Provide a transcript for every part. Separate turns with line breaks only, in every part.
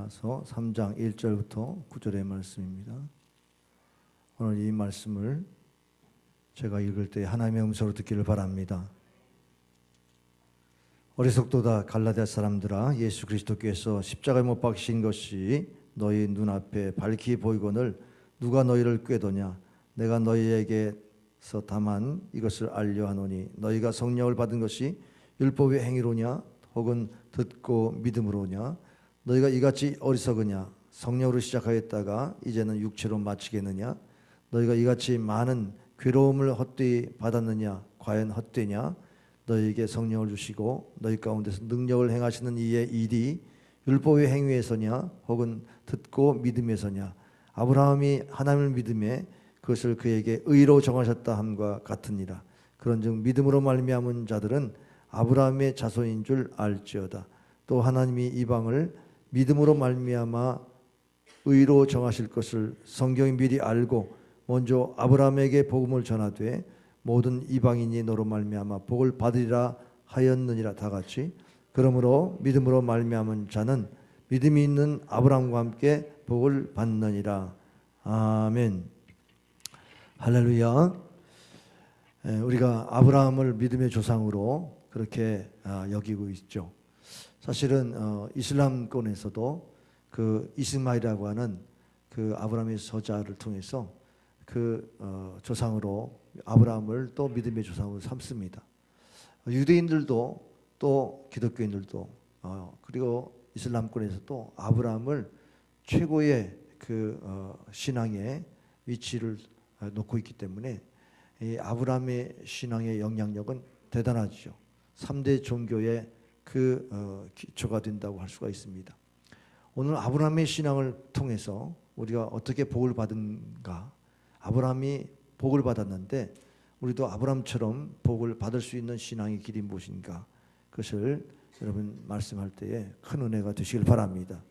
이사야서 3장 1절부터 9절의 말씀입니다. 오늘 이 말씀을 제가 읽을 때 하나님의 음성으로 듣기를 바랍니다. 어리석도다 갈라디아 사람들아, 예수 그리스도께서 십자가에 못 박히신 것이 너희 눈앞에 밝히 보이거늘 누가 너희를 꾀도냐? 내가 너희에게서 다만 이것을 알려 하노니 너희가 성령을 받은 것이 율법의 행위로냐 혹은 듣고 믿음으로냐? 너희가 이같이 어리석으냐? 성령으로 시작하였다가 이제는 육체로 마치겠느냐? 너희가 이같이 많은 괴로움을 헛되이 받았느냐? 과연 헛되냐? 너희에게 성령을 주시고 너희 가운데서 능력을 행하시는 이의 일이 율법의 행위에서냐 혹은 듣고 믿음에서냐? 아브라함이 하나님을 믿음에 그것을 그에게 의로 정하셨다 함과 같으니라. 그런즉 믿음으로 말미암은 자들은 아브라함의 자손인 줄 알지어다. 또 하나님이 이방을 믿음으로 말미암아 의로 정하실 것을 성경이 미리 알고 먼저 아브라함에게 복음을 전하되 모든 이방인이 너로 말미암아 복을 받으리라 하였느니라. 다 같이. 그러므로 믿음으로 말미암은 자는 믿음이 있는 아브라함과 함께 복을 받느니라. 아멘. 할렐루야. 우리가 아브라함을 믿음의 조상으로 그렇게 여기고 있죠. 사실은 이슬람권에서도 그 이스마일이라고 하는 그 아브라함의 서자를 통해서 그 조상으로 아브라함을 또 믿음의 조상으로 삼습니다. 유대인들도 또 기독교인들도 그리고 이슬람권에서 또 아브라함을 최고의 그 신앙의 위치를 놓고 있기 때문에 이 아브라함의 신앙의 영향력은 대단하죠. 3대 종교의 그 기초가 된다고 할 수가 있습니다. 오늘 아브라함의 신앙을 통해서 우리가 어떻게 복을 받은가? 아브라함이 복을 받았는데 우리도 아브라함처럼 복을 받을 수 있는 신앙의 길이 무엇인가? 그것을 여러분 말씀할 때에 큰 은혜가 되시길 바랍니다.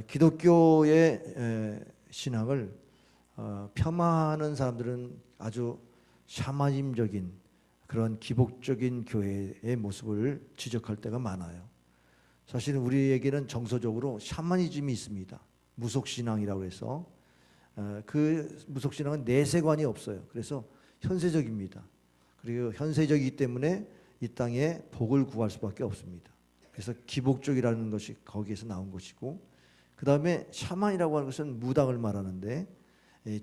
기독교의 신앙을 폄하하는 사람들은 아주 샤머니즘적인 그런 기복적인 교회의 모습을 지적할 때가 많아요. 사실은 우리에게는 정서적으로 샤머니즘이 있습니다. 무속신앙이라고 해서 그 무속신앙은 내세관이 없어요. 그래서 현세적입니다. 그리고 현세적이기 때문에 이 땅에 복을 구할 수밖에 없습니다. 그래서 기복적이라는 것이 거기에서 나온 것이고, 그 다음에 샤만이라고 하는 것은 무당을 말하는데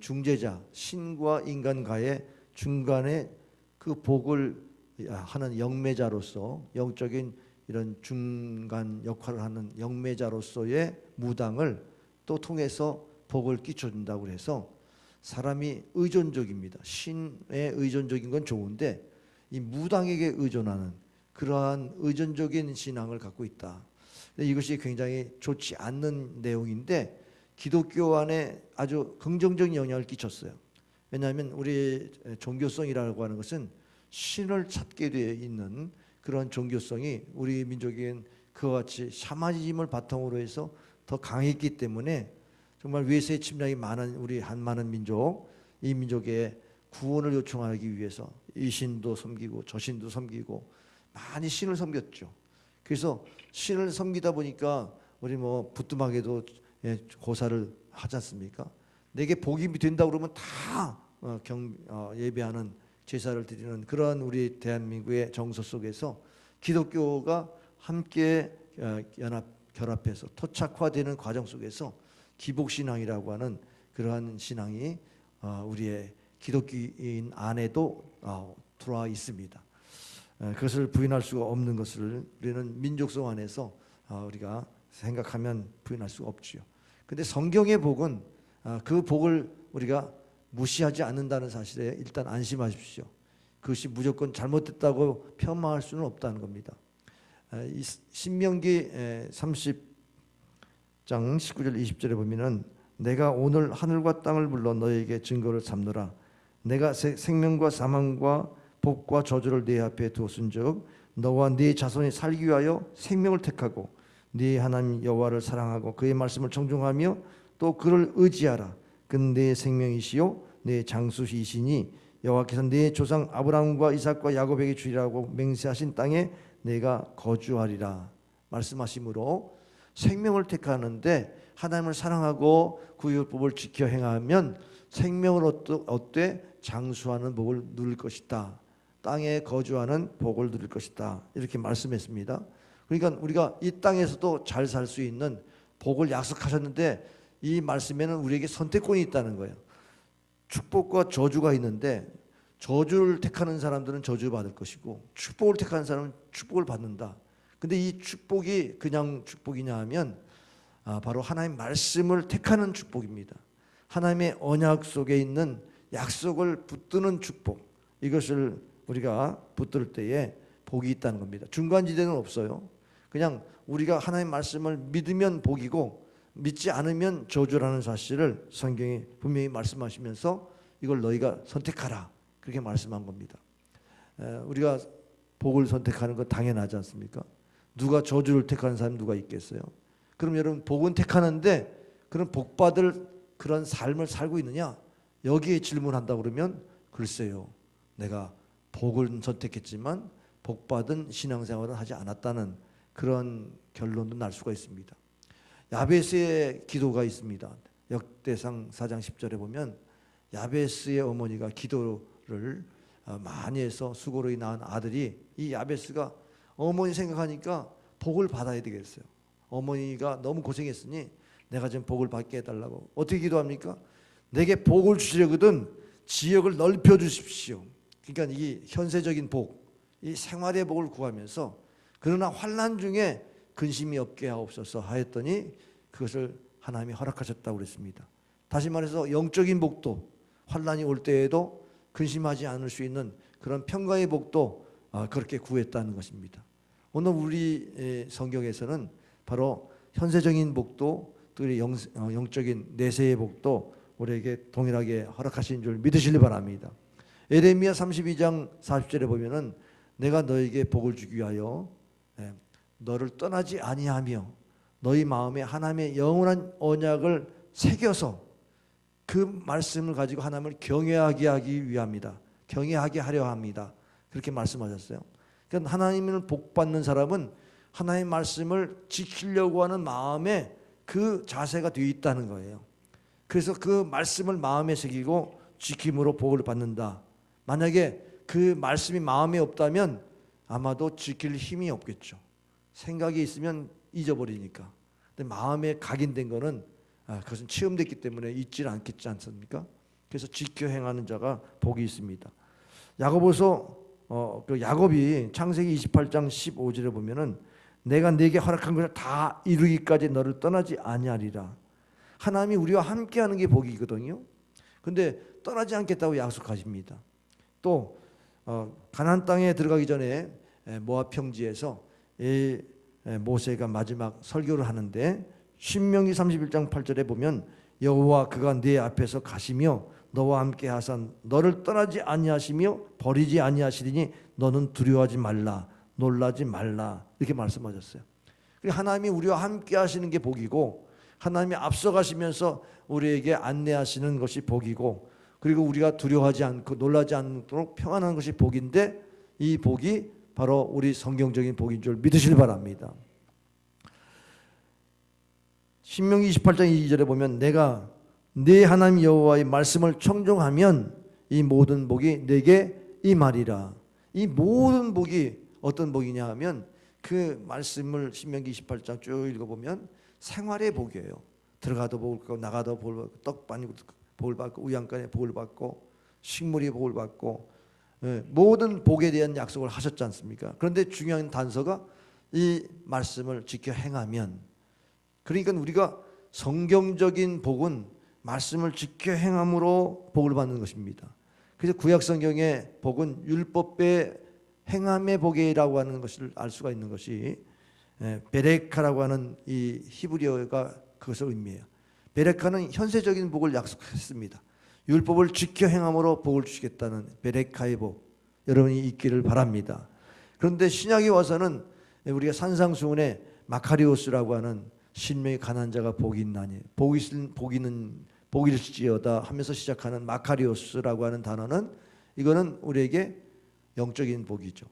중재자, 신과 인간과의 중간에 그 복을 하는 영매자로서 영적인 이런 중간 역할을 하는 영매자로서의 무당을 또 통해서 복을 끼쳐준다고 해서 사람이 의존적입니다. 신에 의존적인 건 좋은데 이 무당에게 의존하는 그러한 의존적인 신앙을 갖고 있다. 이것이 굉장히 좋지 않는 내용인데 기독교 안에 아주 긍정적인 영향을 끼쳤어요. 왜냐하면 우리 종교성이라고 하는 것은 신을 찾게 되어 있는 그런 종교성이 우리 민족에겐 그와 같이 샤머니즘을 바탕으로 해서 더 강했기 때문에 정말 외세의 침략이 많은 우리 한많은 민족, 이 민족의 구원을 요청하기 위해서 이 신도 섬기고 저 신도 섬기고 많이 신을 섬겼죠. 그래서 신을 섬기다 보니까 우리 부뚜막에도 고사를 하지 않습니까? 내게 복이 된다 그러면 다 예배하는 제사를 드리는 그러한 우리 대한민국의 정서 속에서 기독교가 함께 결합해서 토착화되는 과정 속에서 기복신앙이라고 하는 그러한 신앙이 우리의 기독교인 안에도 들어와 있습니다. 그것을 부인할 수가 없는 것을 우리는 민족성 안에서 우리가 생각하면 부인할 수가 없지요. 근데 성경의 복은 그 복을 우리가 무시하지 않는다는 사실에 일단 안심하십시오. 그것이 무조건 잘못됐다고 폄하할 수는 없다는 겁니다. 신명기 30장 19절 20절에 보면은 내가 오늘 하늘과 땅을 불러 너에게 증거를 삼노라. 내가 생명과 사망과 복과 저주를 네 앞에 두었은즉 너와 네 자손이 살기 위하여 생명을 택하고 네 하나님 여호와를 사랑하고 그의 말씀을 청종하며 또 그를 의지하라. 그는 네 생명이시요 네 장수이시니 여호와께서 네 조상 아브라함과 이삭과 야곱에게 주리라고 맹세하신 땅에 내가 거주하리라 말씀하시므로 생명을 택하는데 하나님을 사랑하고 구율법을 지켜 행하면 생명을 얻되 장수하는 복을 누릴 것이다. 땅에 거주하는 복을 누릴 것이다. 이렇게 말씀했습니다. 그러니까 우리가 이 땅에서도 잘 살 수 있는 복을 약속하셨는데 이 말씀에는 우리에게 선택권이 있다는 거예요. 축복과 저주가 있는데 저주를 택하는 사람들은 저주를 받을 것이고 축복을 택하는 사람은 축복을 받는다. 근데 이 축복이 그냥 축복이냐 하면 바로 하나님의 말씀을 택하는 축복입니다. 하나님의 언약 속에 있는 약속을 붙드는 축복, 이것을 우리가 붙들 때에 복이 있다는 겁니다. 중간지대는 없어요. 그냥 우리가 하나님의 말씀을 믿으면 복이고 믿지 않으면 저주라는 사실을 성경이 분명히 말씀하시면서 이걸 너희가 선택하라, 그렇게 말씀한 겁니다. 우리가 복을 선택하는 건 당연하지 않습니까? 누가 저주를 택하는 사람이 누가 있겠어요? 그럼 여러분, 복은 택하는데 그런 복받을 그런 삶을 살고 있느냐? 여기에 질문한다고 그러면 글쎄요, 내가 복을 선택했지만 복받은 신앙생활은 하지 않았다는 그런 결론도 날 수가 있습니다. 야베스의 기도가 있습니다. 역대상 4장 10절에 보면 야베스의 어머니가 기도를 많이 해서 수고로 낳은 아들이, 이 야베스가 어머니 생각하니까 복을 받아야 되겠어요. 어머니가 너무 고생했으니 내가 좀 복을 받게 해달라고. 어떻게 기도합니까? 내게 복을 주시려거든 지역을 넓혀 주십시오. 그러니까 이 현세적인 복, 이 생활의 복을 구하면서 그러나 환난 중에 근심이 없게 하옵소서 하였더니 그것을 하나님이 허락하셨다고 그랬습니다. 다시 말해서 영적인 복도, 환난이 올 때에도 근심하지 않을 수 있는 그런 평강의 복도 그렇게 구했다는 것입니다. 오늘 우리 성경에서는 바로 현세적인 복도, 또 영적인 내세의 복도 우리에게 동일하게 허락하신 줄 믿으시기 바랍니다. 에레미야 32장 40절에 보면은 내가 너에게 복을 주기 위하여 너를 떠나지 아니하며 너희 마음에 하나님의 영원한 언약을 새겨서 그 말씀을 가지고 하나님을 경외하게 하기 위함이다. 경외하게 하려 합니다. 그렇게 말씀하셨어요. 그러니까 하나님을 복받는 사람은 하나님의 말씀을 지키려고 하는 마음에 그 자세가 되어 있다는 거예요. 그래서 그 말씀을 마음에 새기고 지킴으로 복을 받는다. 만약에 그 말씀이 마음에 없다면 아마도 지킬 힘이 없겠죠. 생각이 있으면 잊어버리니까. 근데 마음에 각인된 거는 그것은 체험됐기 때문에 잊지 않겠지 않습니까? 그래서 지켜 행하는 자가 복이 있습니다. 야고보서 그 야곱이 창세기 28장 15절에 보면은 내가 네게 허락한 것을 다 이루기까지 너를 떠나지 아니하리라. 하나님이 우리와 함께하는 게 복이거든요. 근데 떠나지 않겠다고 약속하십니다. 또 가나안 땅에 들어가기 전에 모압 평지에서 모세가 마지막 설교를 하는데 신명기 31장 8절에 보면 여호와 그가 네 앞에서 가시며 너와 함께 하사 너를 떠나지 아니하시며 버리지 아니하시리니 너는 두려워하지 말라 놀라지 말라 이렇게 말씀하셨어요. 하나님이 우리와 함께 하시는 게 복이고 하나님이 앞서가시면서 우리에게 안내하시는 것이 복이고 그리고 우리가 두려워하지 않고 놀라지 않도록 평안한 것이 복인데 이 복이 바로 우리 성경적인 복인 줄 믿으시길 바랍니다. 신명기 28장 2절에 보면 내가 네 하나님 여호와의 말씀을 청종하면 이 모든 복이 내게 임하리라. 이 모든 복이 어떤 복이냐 하면 그 말씀을 신명기 28장 쭉 읽어보면 생활의 복이에요. 들어가도 복을 받고 나가도 복을 받고 떡 빠니고 복을 받고 우양간에 복을 받고 식물이 복을 받고 모든 복에 대한 약속을 하셨지 않습니까? 그런데 중요한 단서가 이 말씀을 지켜 행하면, 그러니까 우리가 성경적인 복은 말씀을 지켜 행함으로 복을 받는 것입니다. 그래서 구약 성경의 복은 율법의 행함의 복이라고 하는 것을 알 수가 있는 것이 베레카라고 하는 이 히브리어가 그것을 의미해요. 베레카는 현세적인 복을 약속했습니다. 율법을 지켜 행함으로 복을 주시겠다는 베레카의 복 여러분이 있기를 바랍니다. 그런데 신약에 와서는 우리가 산상수훈에 마카리오스라고 하는 신명의 가난한 자가 복이 있나니 복일지어다 하면서 시작하는 마카리오스라고 하는 단어는 이거는 우리에게 영적인 복이죠.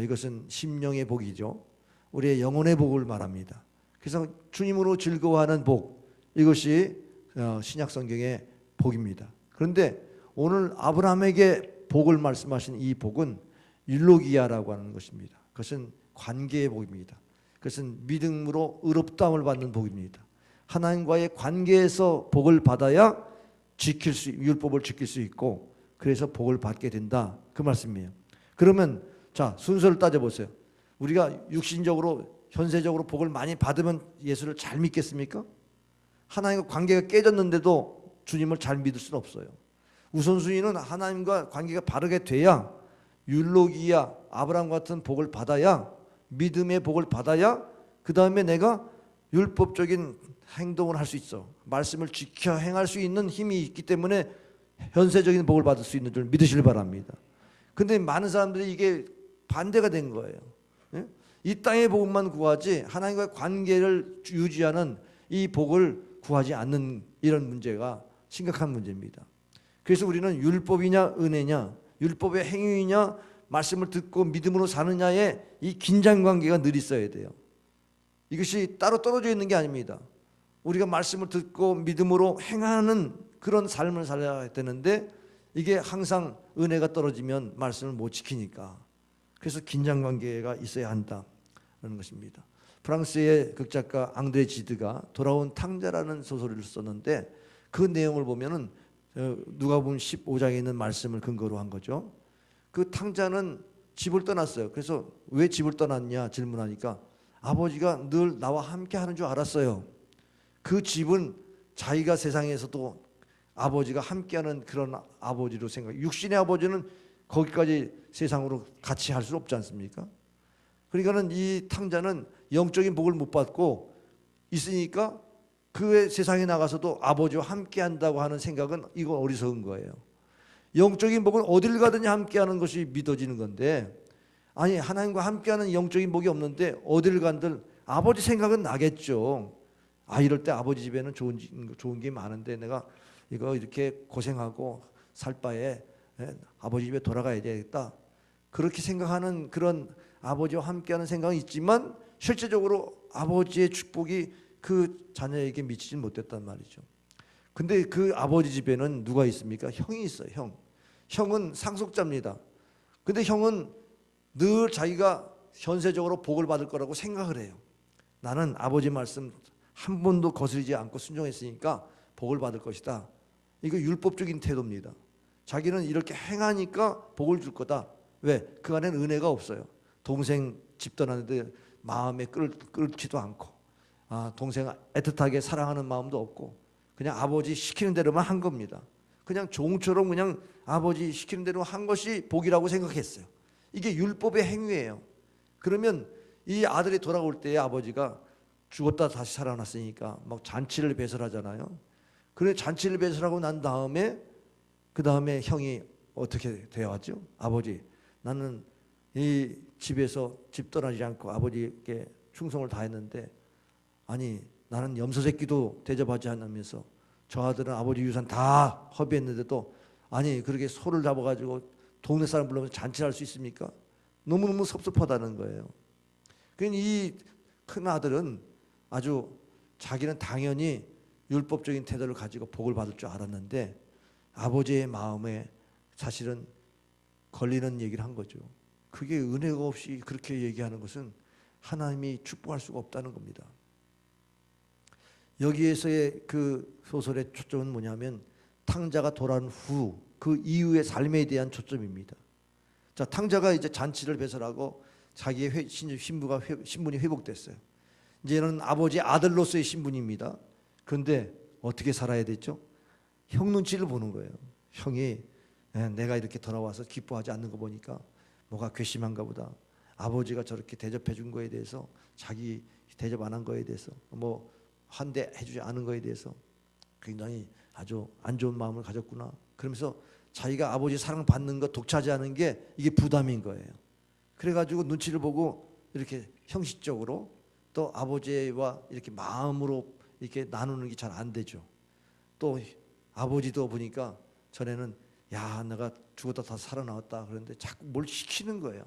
이것은 심령의 복이죠. 우리의 영혼의 복을 말합니다. 그래서 주님으로 즐거워하는 복, 이것이 신약 성경의 복입니다. 그런데 오늘 아브라함에게 복을 말씀하신 이 복은 율로기아라고 하는 것입니다. 그것은 관계의 복입니다. 그것은 믿음으로 의롭다함을 받는 복입니다. 하나님과의 관계에서 복을 받아야 율법을 지킬 수 있고, 그래서 복을 받게 된다, 그 말씀이에요. 그러면 자, 순서를 따져보세요. 우리가 육신적으로 현세적으로 복을 많이 받으면 예수를 잘 믿겠습니까? 하나님과 관계가 깨졌는데도 주님을 잘 믿을 수는 없어요. 우선순위는 하나님과 관계가 바르게 돼야, 율로기야 아브라함 같은 복을 받아야, 믿음의 복을 받아야 그 다음에 내가 율법적인 행동을 할 수 있어. 말씀을 지켜 행할 수 있는 힘이 있기 때문에 현세적인 복을 받을 수 있는 줄 믿으시길 바랍니다. 근데 많은 사람들이 이게 반대가 된 거예요. 이 땅의 복만 구하지 하나님과의 관계를 유지하는 이 복을 구하지 않는 이런 문제가 심각한 문제입니다. 그래서 우리는 율법이냐 은혜냐, 율법의 행위냐 말씀을 듣고 믿음으로 사느냐의 이 긴장관계가 늘 있어야 돼요. 이것이 따로 떨어져 있는 게 아닙니다. 우리가 말씀을 듣고 믿음으로 행하는 그런 삶을 살아야 되는데, 이게 항상 은혜가 떨어지면 말씀을 못 지키니까, 그래서 긴장관계가 있어야 한다는 것입니다. 프랑스의 극작가 앙드레 지드가 돌아온 탕자라는 소설을 썼는데, 그 내용을 보면은 누가복음 15장에 있는 말씀을 근거로 한 거죠. 그 탕자는 집을 떠났어요. 그래서 왜 집을 떠났냐 질문하니까 아버지가 늘 나와 함께 하는 줄 알았어요. 그 집은 자기가 세상에서도 아버지가 함께하는 그런 아버지로 생각해요. 육신의 아버지는 거기까지 세상으로 같이 할 수 없지 않습니까? 그러니까는 이 탕자는 영적인 복을 못 받고 있으니까 그 세상에 나가서도 아버지와 함께한다고 하는 생각은 이거 어리석은 거예요. 영적인 복은 어딜 가든지 함께하는 것이 믿어지는 건데, 아니 하나님과 함께하는 영적인 복이 없는데 어딜 간들 아버지 생각은 나겠죠. 아, 이럴 때 아버지 집에는 좋은 게 많은데 내가 이거 이렇게 고생하고 살 바에 아버지 집에 돌아가야 되겠다, 그렇게 생각하는 그런 아버지와 함께하는 생각은 있지만 실제적으로 아버지의 축복이 그 자녀에게 미치지 못했단 말이죠. 근데 그 아버지 집에는 누가 있습니까? 형이 있어요. 형은 상속자입니다. 근데 형은 늘 자기가 현세적으로 복을 받을 거라고 생각을 해요. 나는 아버지 말씀 한 번도 거스르지 않고 순종했으니까 복을 받을 것이다. 이거 율법적인 태도입니다. 자기는 이렇게 행하니까 복을 줄 거다. 왜? 그 안에는 은혜가 없어요. 동생 집 떠났는데 마음에 끌지도 않고, 동생 애틋하게 사랑하는 마음도 없고, 그냥 아버지 시키는 대로만 한 겁니다. 그냥 종처럼 그냥 아버지 시키는 대로 한 것이 복이라고 생각했어요. 이게 율법의 행위예요. 그러면 이 아들이 돌아올 때에 아버지가 죽었다 다시 살아났으니까 막 잔치를 배설하잖아요. 그래 잔치를 배설하고 난 다음에 그 다음에 형이 어떻게 대화하죠? 아버지, 나는 이 집에서 집 떠나지 않고 아버지께 충성을 다했는데, 아니 나는 염소새끼도 대접하지 않으면서 저 아들은 아버지 유산 다 허비했는데도 아니 그렇게 소를 잡아가지고 동네 사람 불러서 잔치할 수 있습니까? 너무너무 섭섭하다는 거예요. 그러니까 이 큰 아들은 아주 자기는 당연히 율법적인 태도를 가지고 복을 받을 줄 알았는데 아버지의 마음에 사실은 걸리는 얘기를 한 거죠. 그게 은혜가 없이 그렇게 얘기하는 것은 하나님이 축복할 수가 없다는 겁니다. 여기에서의 그 소설의 초점은 뭐냐면 탕자가 돌아온 후 그 이후의 삶에 대한 초점입니다. 자, 탕자가 이제 잔치를 배설하고 자기의 신분이 회복됐어요. 이제는 아버지의 아들로서의 신분입니다. 그런데 어떻게 살아야 됐죠? 형 눈치를 보는 거예요. 형이 내가 이렇게 돌아와서 기뻐하지 않는 거 보니까 뭐가 괘씸한가 보다. 아버지가 저렇게 대접해 준 거에 대해서, 자기 대접 안 한 거에 대해서, 뭐 환대해 주지 않은 거에 대해서 굉장히 아주 안 좋은 마음을 가졌구나. 그러면서 자기가 아버지 사랑 받는 거 독차지하는 게 이게 부담인 거예요. 그래가지고 눈치를 보고 이렇게 형식적으로 또 아버지와 이렇게 마음으로 이렇게 나누는 게 잘 안 되죠. 또 아버지도 보니까 전에는 야 내가 죽었다 다시 살아나왔다 그런데 자꾸 뭘 시키는 거예요.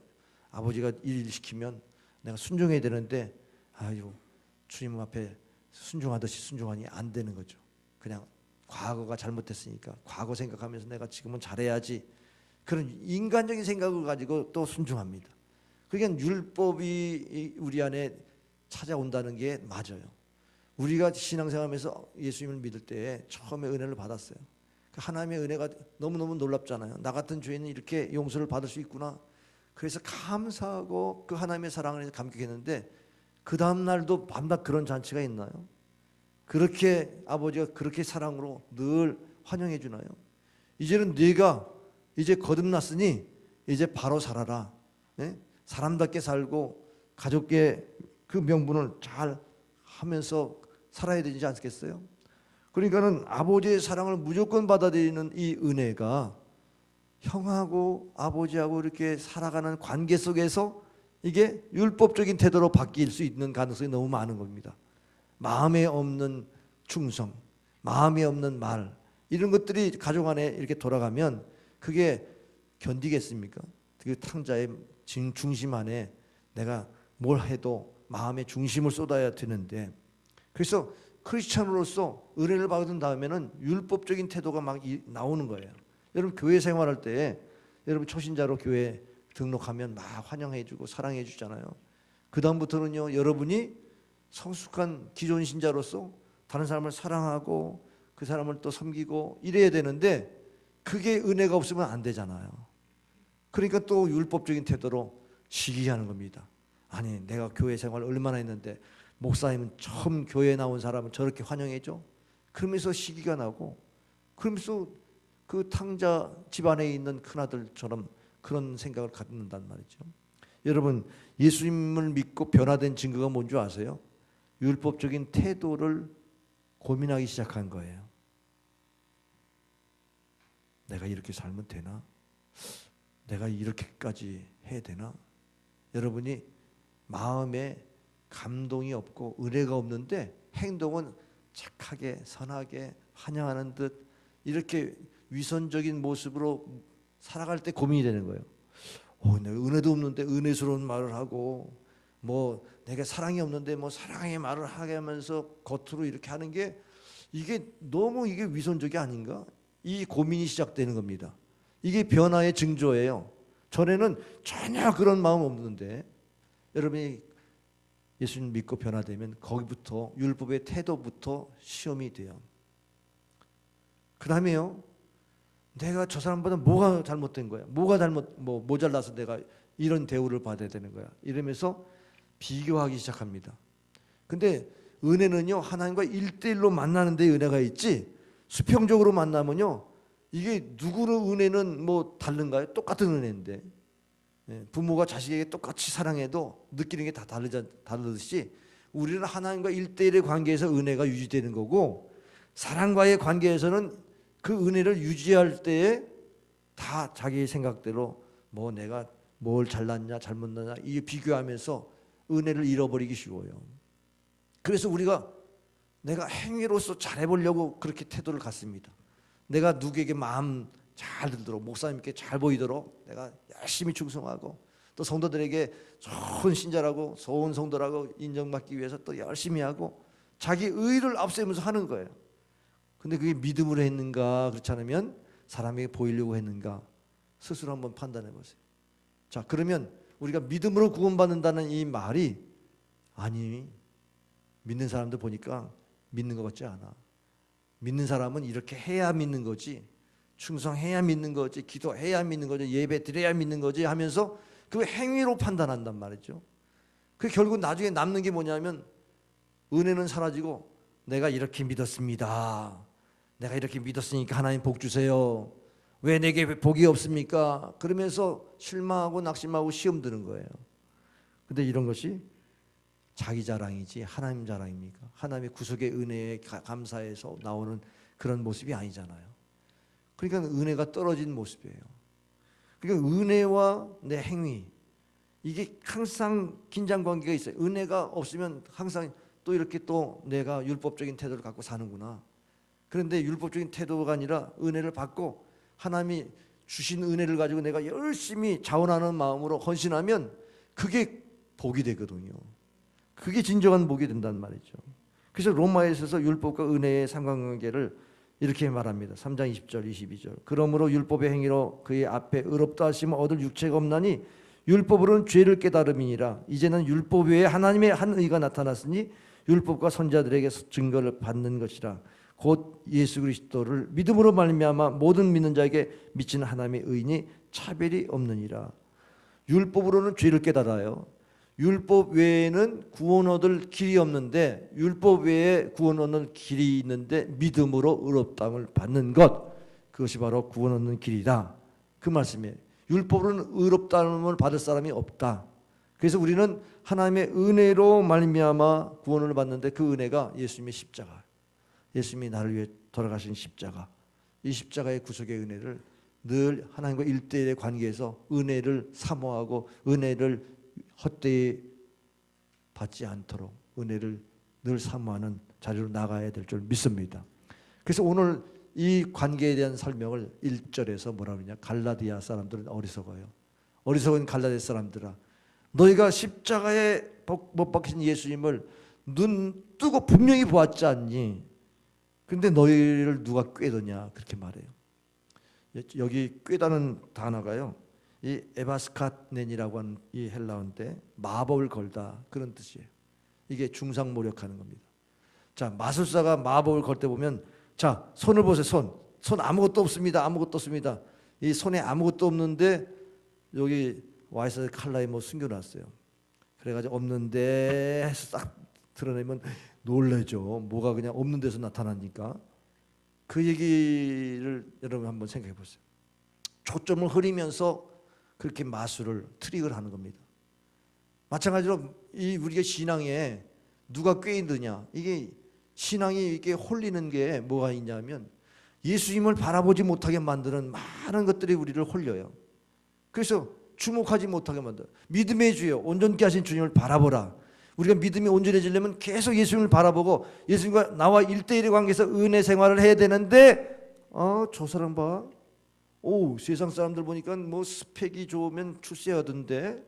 아버지가 일 시키면 내가 순종해야 되는데 아유 주님 앞에 순종하듯이 순종하니 안 되는 거죠. 그냥 과거가 잘못됐으니까 과거 생각하면서 내가 지금은 잘해야지, 그런 인간적인 생각을 가지고 또 순종합니다. 그러니까 율법이 우리 안에 찾아온다는 게 맞아요. 우리가 신앙생활하면서 예수님을 믿을 때 처음에 은혜를 받았어요. 하나님의 은혜가 너무너무 놀랍잖아요. 나 같은 죄인은 이렇게 용서를 받을 수 있구나. 그래서 감사하고 그 하나님의 사랑을 감격했는데, 그 다음 날도 밤낮 그런 잔치가 있나요? 그렇게 아버지가 그렇게 사랑으로 늘 환영해 주나요? 이제는 네가 이제 거듭났으니 이제 바로 살아라. 네? 사람답게 살고 가족의 그 명분을 잘 하면서 살아야 되지 않겠어요? 그러니까는 아버지의 사랑을 무조건 받아들이는 이 은혜가 형하고 아버지하고 이렇게 살아가는 관계 속에서 이게 율법적인 태도로 바뀔 수 있는 가능성이 너무 많은 겁니다. 마음에 없는 충성, 마음에 없는 말, 이런 것들이 가족 안에 이렇게 돌아가면 그게 견디겠습니까? 그 탕자의 중심 안에 내가 뭘 해도 마음의 중심을 쏟아야 되는데, 그래서 크리스찬으로서 은혜를 받은 다음에는 율법적인 태도가 막 나오는 거예요. 여러분 교회 생활할 때 여러분 초신자로 교회 등록하면 막 환영해 주고 사랑해 주잖아요. 그 다음부터는요, 여러분이 성숙한 기존 신자로서 다른 사람을 사랑하고 그 사람을 또 섬기고 이래야 되는데, 그게 은혜가 없으면 안 되잖아요. 그러니까 또 율법적인 태도로 시기하는 겁니다. 아니 내가 교회 생활 얼마나 했는데 목사님은 처음 교회에 나온 사람은 저렇게 환영해줘? 그러면서 시기가 나고, 그러면서 그 탕자 집안에 있는 큰아들처럼 그런 생각을 갖는단 말이죠. 여러분 예수님을 믿고 변화된 증거가 뭔지 아세요? 율법적인 태도를 고민하기 시작한 거예요. 내가 이렇게 살면 되나? 내가 이렇게까지 해야 되나? 여러분이 마음에 감동이 없고 은혜가 없는데 행동은 착하게 선하게 환영하는 듯 이렇게 위선적인 모습으로 살아갈 때 고민이 되는 거예요. 내가 은혜도 없는데 은혜스러운 말을 하고, 뭐 내가 사랑이 없는데 뭐 사랑의 말을 하게 하면서 겉으로 이렇게 하는 게 이게 너무 이게 위선적이 아닌가? 이 고민이 시작되는 겁니다. 이게 변화의 징조예요. 전에는 전혀 그런 마음 없는데 여러분이 예수님 믿고 변화되면 거기부터 율법의 태도부터 시험이 돼요. 그 다음에요, 내가 저 사람보다 뭐가 잘못된 거야? 뭐가 모자라서 내가 이런 대우를 받아야 되는 거야? 이러면서 비교하기 시작합니다. 근데 은혜는요, 하나님과 1대1로 만나는 데 은혜가 있지, 수평적으로 만나면요, 이게 누구의 은혜는 뭐 다른가요? 똑같은 은혜인데, 부모가 자식에게 똑같이 사랑해도 느끼는 게 다 다르듯이 우리는 하나님과 1대1의 관계에서 은혜가 유지되는 거고, 사랑과의 관계에서는 그 은혜를 유지할 때에 다 자기 생각대로 뭐 내가 뭘 잘났냐 잘못났냐 이게 비교하면서 은혜를 잃어버리기 쉬워요. 그래서 우리가 내가 행위로서 잘해보려고 그렇게 태도를 갖습니다. 내가 누구에게 마음 잘 들도록, 목사님께 잘 보이도록 내가 열심히 충성하고, 또 성도들에게 좋은 신자라고 좋은 성도라고 인정받기 위해서 또 열심히 하고 자기 의를 앞세우면서 하는 거예요. 근데 그게 믿음으로 했는가, 그렇지 않으면 사람에게 보이려고 했는가, 스스로 한번 판단해 보세요. 자, 그러면 우리가 믿음으로 구원받는다는 이 말이, 아니 믿는 사람들 보니까 믿는 것 같지 않아. 믿는 사람은 이렇게 해야 믿는 거지, 충성해야 믿는 거지, 기도해야 믿는 거지, 예배 드려야 믿는 거지 하면서 그 행위로 판단한단 말이죠. 그 결국 나중에 남는 게 뭐냐면, 은혜는 사라지고 내가 이렇게 믿었습니다, 내가 이렇게 믿었으니까 하나님 복 주세요, 왜 내게 복이 없습니까? 그러면서 실망하고 낙심하고 시험 드는 거예요. 근데 이런 것이 자기 자랑이지 하나님 자랑입니까? 하나님의 구속의 은혜에 감사해서 나오는 그런 모습이 아니잖아요. 그러니까 은혜가 떨어진 모습이에요. 그러니까 은혜와 내 행위, 이게 항상 긴장 관계가 있어요. 은혜가 없으면 항상 또 이렇게 또 내가 율법적인 태도를 갖고 사는구나. 그런데 율법적인 태도가 아니라 은혜를 받고 하나님이 주신 은혜를 가지고 내가 열심히 자원하는 마음으로 헌신하면 그게 복이 되거든요. 그게 진정한 복이 된단 말이죠. 그래서 로마에 있어서 율법과 은혜의 상관관계를 이렇게 말합니다. 3장 20절 22절. 그러므로 율법의 행위로 그의 앞에 의롭다 하심을 얻을 육체가 없나니 율법으로는 죄를 깨달음이니라. 이제는 율법 외에 하나님의 한 의가 나타났으니 율법과 선지자들에게 증거를 받는 것이라. 곧 예수 그리스도를 믿음으로 말미암아 모든 믿는 자에게 미치는 하나님의 의인이 차별이 없느니라. 율법으로는 죄를 깨달아요. 율법 외에는 구원 얻을 길이 없는데, 율법 외에 구원 얻는 길이 있는데 믿음으로 의롭다함을 받는 것, 그것이 바로 구원 얻는 길이다, 그 말씀이에요. 율법으로는 의롭다함을 받을 사람이 없다. 그래서 우리는 하나님의 은혜로 말미암아 구원을 받는데, 그 은혜가 예수님의 십자가, 예수님이 나를 위해 돌아가신 십자가, 이 십자가의 구속의 은혜를 늘 하나님과 일대일의 관계에서 은혜를 사모하고 은혜를 헛되이 받지 않도록 은혜를 늘 사모하는 자리로 나가야 될 줄 믿습니다. 그래서 오늘 이 관계에 대한 설명을 1절에서 뭐라 그러냐, 갈라디아 사람들은 어리석어요. 어리석은 갈라디아 사람들아, 너희가 십자가에 못 박힌 예수님을 눈 뜨고 분명히 보았지 않니? 근데 너희를 누가 꾀더냐, 그렇게 말해요. 여기 꾀다는 단어가요, 이 에바스카넨이라고 하는 이 헬라어인데 마법을 걸다, 그런 뜻이에요. 이게 중상모략하는 겁니다. 자, 마술사가 마법을 걸 때 보면, 자, 손을 보세요. 손 아무것도 없습니다. 아무것도 없습니다. 이 손에 아무것도 없는데 여기 와이셔츠 칼라에 뭐 숨겨놨어요. 그래가지고 없는데 해서 딱 드러내면 놀래죠. 뭐가 그냥 없는 데서 나타나니까. 그 얘기를 여러분 한번 생각해 보세요. 초점을 흐리면서 그렇게 마술을, 트릭을 하는 겁니다. 마찬가지로 이 우리가 신앙에 누가 꾀이느냐, 이게 신앙이 이게 홀리는 게 뭐가 있냐면, 예수님을 바라보지 못하게 만드는 많은 것들이 우리를 홀려요. 그래서 주목하지 못하게 만들어요. 믿음의 주여 온전케 하신 주님을 바라보라. 우리가 믿음이 온전해지려면 계속 예수님을 바라보고 예수님과 나와 1대1의 관계에서 은혜 생활을 해야 되는데, 저 사람 봐, 세상 사람들 보니까 뭐 스펙이 좋으면 출세하던데,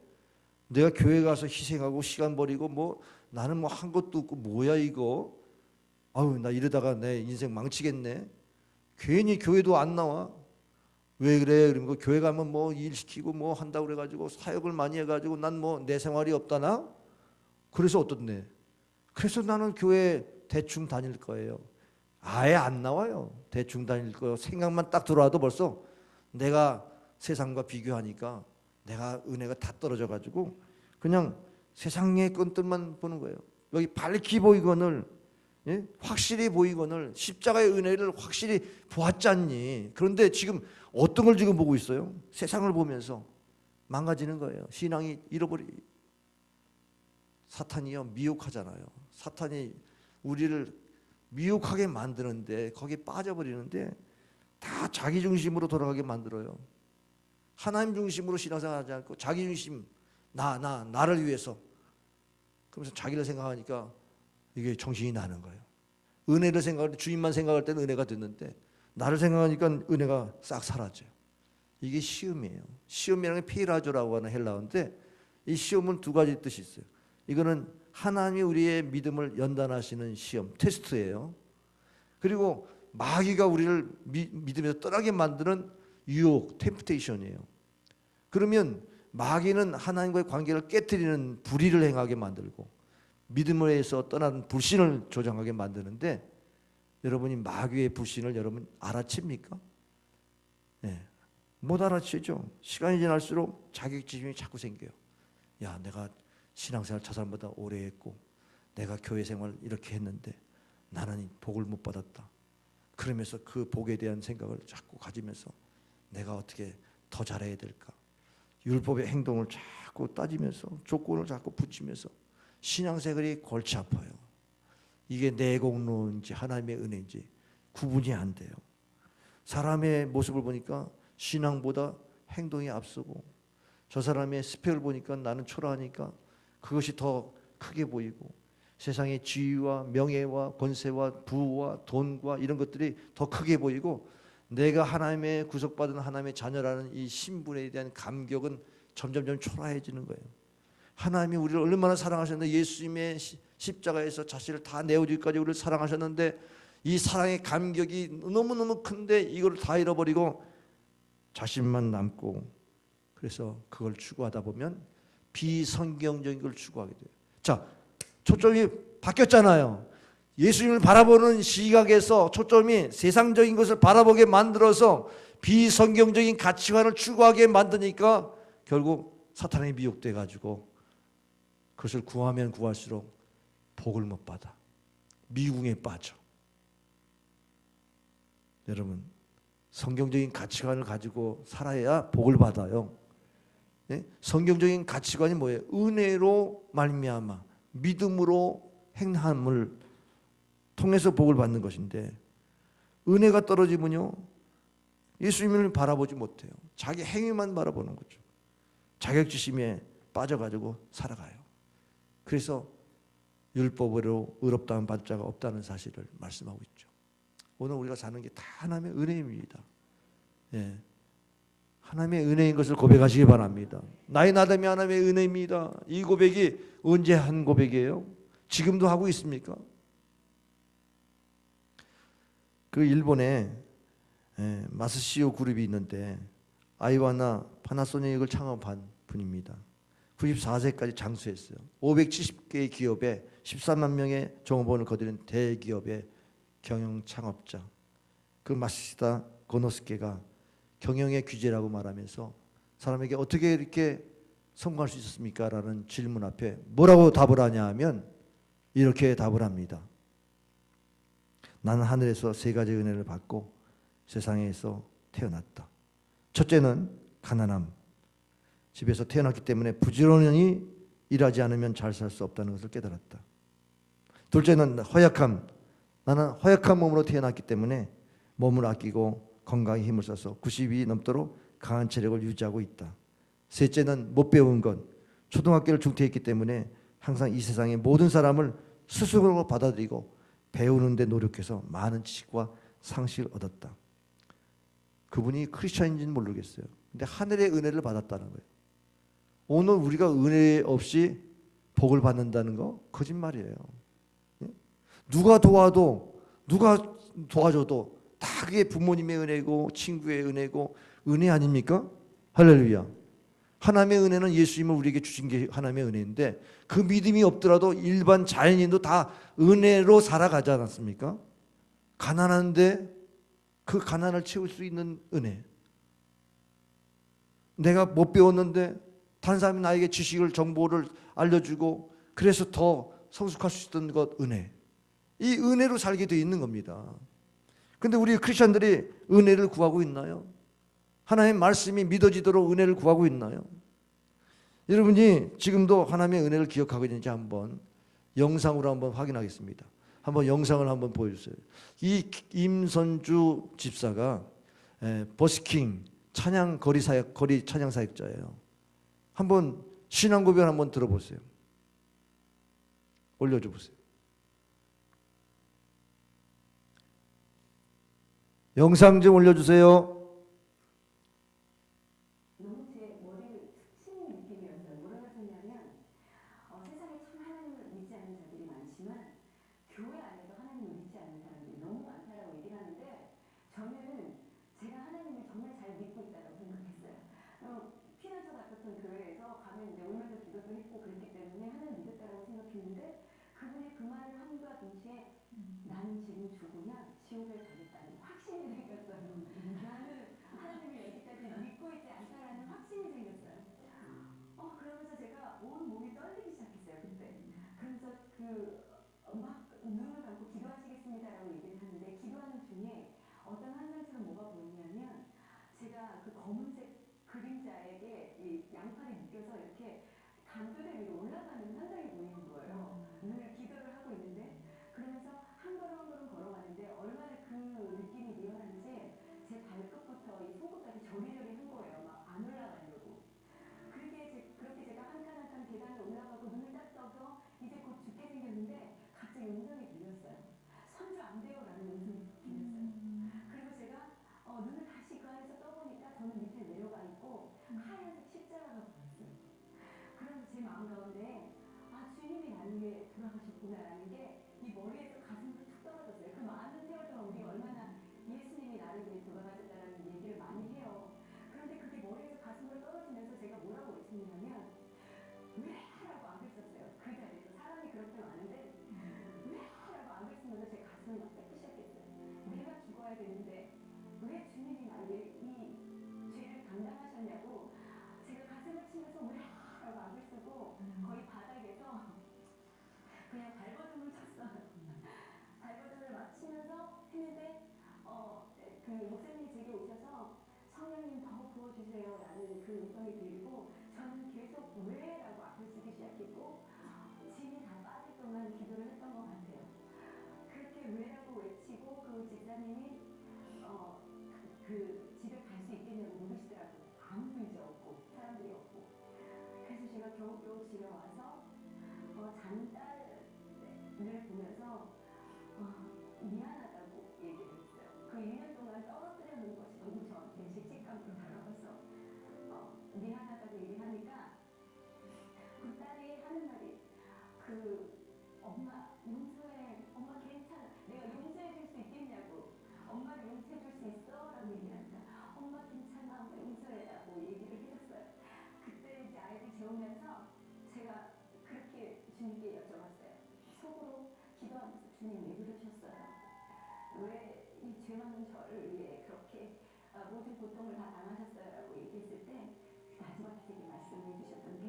내가 교회 가서 희생하고 시간 버리고 뭐 나는 뭐 한 것도 없고 뭐야 이거, 나 이러다가 내 인생 망치겠네. 괜히 교회도 안 나와. 왜 그래? 그러면 교회 가면 뭐 일 시키고 뭐 한다고 그래가지고 사역을 많이 해가지고 난 뭐 내 생활이 없다나? 그래서 어떻네? 그래서 나는 교회 대충 다닐 거예요. 아예 안 나와요. 대충 다닐 거예요. 생각만 딱 들어와도 벌써 내가 세상과 비교하니까 내가 은혜가 다 떨어져가지고 그냥 세상의 것들만 보는 거예요. 여기 밝히 보이거늘, 확실히 보이거늘 십자가의 은혜를 확실히 보았잖니. 그런데 지금 어떤 걸 지금 보고 있어요? 세상을 보면서 망가지는 거예요. 신앙이 사탄이요, 미혹하잖아요. 사탄이 우리를 미혹하게 만드는데, 거기에 빠져버리는데 다 자기 중심으로 돌아가게 만들어요. 하나님 중심으로 신앙생활 하지 않고 자기 중심, 나를 위해서. 그러면서 자기를 생각하니까 이게 정신이 나는 거예요. 은혜를 생각할 때, 주님만 생각할 때는 은혜가 됐는데 나를 생각하니까 은혜가 싹 사라져요. 이게 시험이에요. 시험이라는 게 페이라조라고 하는 헬라어인데, 이 시험은 두 가지 뜻이 있어요. 이거는 하나님이 우리의 믿음을 연단하시는 시험, 테스트예요. 그리고 마귀가 우리를 믿음에서 떠나게 만드는 유혹, 템프테이션이에요. 그러면 마귀는 하나님과의 관계를 깨뜨리는 불의를 행하게 만들고 믿음에서 떠나는 불신을 조장하게 만드는데, 여러분이 마귀의 불신을 여러분 알아챕니까? 네, 못 알아채죠. 시간이 지날수록 자격지심이 자꾸 생겨요. 야, 내가 신앙생활 저 사람보다 오래 했고 내가 교회 생활 이렇게 했는데 나는 복을 못 받았다. 그러면서 그 복에 대한 생각을 자꾸 가지면서 내가 어떻게 더 잘해야 될까? 율법의 행동을 자꾸 따지면서 조건을 자꾸 붙이면서 신앙생활이 골치 아파요. 이게 내 공로인지 하나님의 은혜인지 구분이 안 돼요. 사람의 모습을 보니까 신앙보다 행동이 앞서고, 저 사람의 스펙을 보니까 나는 초라하니까 그것이 더 크게 보이고, 세상의 지위와 명예와 권세와 부와 돈과 이런 것들이 더 크게 보이고, 내가 하나님의 구속받은 하나님의 자녀라는 이 신분에 대한 감격은 점점점 초라해지는 거예요. 하나님이 우리를 얼마나 사랑하셨는데 예수님의 십자가에서 자신을 다 내어주기까지 우리를 사랑하셨는데 이 사랑의 감격이 너무너무 큰데 이걸 다 잃어버리고 자신만 남고 그래서 그걸 추구하다 보면 비성경적인 걸 추구하게 돼요. 자, 초점이 바뀌었잖아요. 예수님을 바라보는 시각에서 초점이 세상적인 것을 바라보게 만들어서 비성경적인 가치관을 추구하게 만드니까 결국 사탄에 미혹돼 가지고 그것을 구하면 구할수록 복을 못 받아. 미궁에 빠져. 여러분, 성경적인 가치관을 가지고 살아야 복을 받아요. 네? 성경적인 가치관이 뭐예요? 은혜로 말미암아 믿음으로 행함을 통해서 복을 받는 것인데 은혜가 떨어지면요 예수님을 바라보지 못해요. 자기 행위만 바라보는 거죠. 자격지심에 빠져가지고 살아가요. 그래서 율법으로 의롭다는 받을 자가 없다는 사실을 말씀하고 있죠. 오늘 우리가 사는 게 다 하나님의 은혜입니다. 예. 하나님의 은혜인 것을 고백하시기 바랍니다. 나의 나됨이 하나님의 은혜입니다. 이 고백이 언제 한 고백이에요? 지금도 하고 있습니까? 그 일본에 마스시오 그룹이 있는데 아이와나 파나소닉을 창업한 분입니다. 94세까지 장수했어요. 570개의 기업에 13만 명의 종업원을 거두는 대기업의 경영 창업자 그 마시다 고노스케가 경영의 규제라고 말하면서 사람에게 어떻게 이렇게 성공할 수 있었습니까? 라는 질문 앞에 뭐라고 답을 하냐 하면 이렇게 답을 합니다. 나는 하늘에서 세 가지 은혜를 받고 세상에서 태어났다. 첫째는 가난함. 집에서 태어났기 때문에 부지런히 일하지 않으면 잘 살 수 없다는 것을 깨달았다. 둘째는 허약함. 나는 허약한 몸으로 태어났기 때문에 몸을 아끼고 건강에 힘을 써서 90이 넘도록 강한 체력을 유지하고 있다. 셋째는 못 배운 것. 초등학교를 중퇴했기 때문에 항상 이 세상의 모든 사람을 스스로 받아들이고 배우는 데 노력해서 많은 지식과 상식을 얻었다. 그분이 크리스천인지는 모르겠어요. 근데 하늘의 은혜를 받았다는 거예요. 오늘 우리가 은혜 없이 복을 받는다는 거 거짓말이에요. 누가 도와줘도 다 그게 부모님의 은혜고 친구의 은혜고 은혜 아닙니까? 할렐루야. 하나님의 은혜는 예수님을 우리에게 주신 게 하나님의 은혜인데 그 믿음이 없더라도 일반 자연인도 다 은혜로 살아가지 않았습니까? 가난한데 그 가난을 채울 수 있는 은혜. 내가 못 배웠는데 다른 사람이 나에게 지식을 정보를 알려주고 그래서 더 성숙할 수 있던 것 은혜. 이 은혜로 살게 되어 있는 겁니다. 근데 우리 크리스천들이 은혜를 구하고 있나요? 하나님의 말씀이 믿어지도록 은혜를 구하고 있나요? 여러분이 지금도 하나님의 은혜를 기억하고 있는지 한번 영상으로 한번 확인하겠습니다. 한번 영상을 한번 보여주세요. 이 임선주 집사가 버스킹 찬양 거리 찬양 사역자예요. 한번 신앙 고백을 한번 들어보세요. 올려줘 보세요. 영상 좀 올려주세요.
너무 제 머리를 스치는 느낌이었어요. 뭐라고 하셨냐면 세상에 참 하나님을 믿지 않는 자들이 많지만 교회 안에도 하나님을 믿지 않는 사람들이 너무 많다라고 얘기를 하는데 저는 제가 하나님을 정말 잘 믿고 있다고 생각했어요. 피난처 같았던 교회에서 가면 이제 울면서 기도도 했고 그랬기 때문에 하나님 믿었다라고 생각했는데 그분이 그 말을 함과 동시에 나는 지금 죽으면 지옥에 가겠다는 확신이 생겼어요. 나는 하나님을 여기까지 믿고 있지 않다라는 확신이 생겼어요. 그러면서 제가 온 몸이 떨리기 시작했어요. 그때. 그래서 막 눈을 감고 기도하시겠습니다라고 얘기를 하는데 기도하는 중에 어떤 환상처럼 뭐가 보이냐면 제가 그 검은색 그림자에게 이 양팔이 묶여서 이렇게 담벼락 위로 올라가는 환상이 보이는 거예요. 늘 기도를 하고 있는데 그러면서 한 걸음 한 걸음 걸어가는데 얼마나 그 느낌이 리얼한지 제 발끝부터 이 손끝까지 저리저리 한 거예요. 막 안 올라가려고. 그렇게 제가 한 칸 한 칸 계단을 올라가고 눈을 딱 떠서 이제 곧 죽게 생겼는데 갑자기 음성이 들렸어요. 하냐고 제가 가슴을 치면서 왜라고 악을 쓰고 거의 바닥에서 그냥 발버둥을 쳤어요. 발버둥을 막 치면서 했는데 그 목사님이 제게 오셔서 성령님 더 부어주세요 라는 그 음성이 들리고 저는 계속 왜라고 악을 쓰기 시작했고 짐이 다 빠질 동안 기도를 했던 것 같아요. 그렇게 왜라고 외치고 그 집사님이 그 집에 갈 수 있겠냐고 물으시더라고요. 아무 이제 없고 사람들이 없고. 그래서 제가 겨우겨우 집에 와서 자는 딸을 보면서 미안하다고 얘기를 했어요. 그 1년 동안 떨어뜨려 놓은 것이 너무 저한테 죄책감으로 다가와서 미안하다고 얘기하니까 그 딸이 하는 말이 엄마 용서해, 엄마 괜찮아, 내가 용서해 줄 수 있겠냐고, 엄마를 용서해 줄 수 있어? 라고 얘기하니까 엄마 괜찮아, 엄마 용서해 라고 얘기를 해줬어요. 그때 이제 아이를 재우면서 제가 그렇게 주님께 여쭤봤어요. 속으로 기도하면서 주님 왜 그러셨어요? 왜 이 죄 많은 저를 위해 그렇게 모든 고통을 다 당하셨어요? 라고 얘기했을 때 마지막에 되게 말씀을 해주셨던 게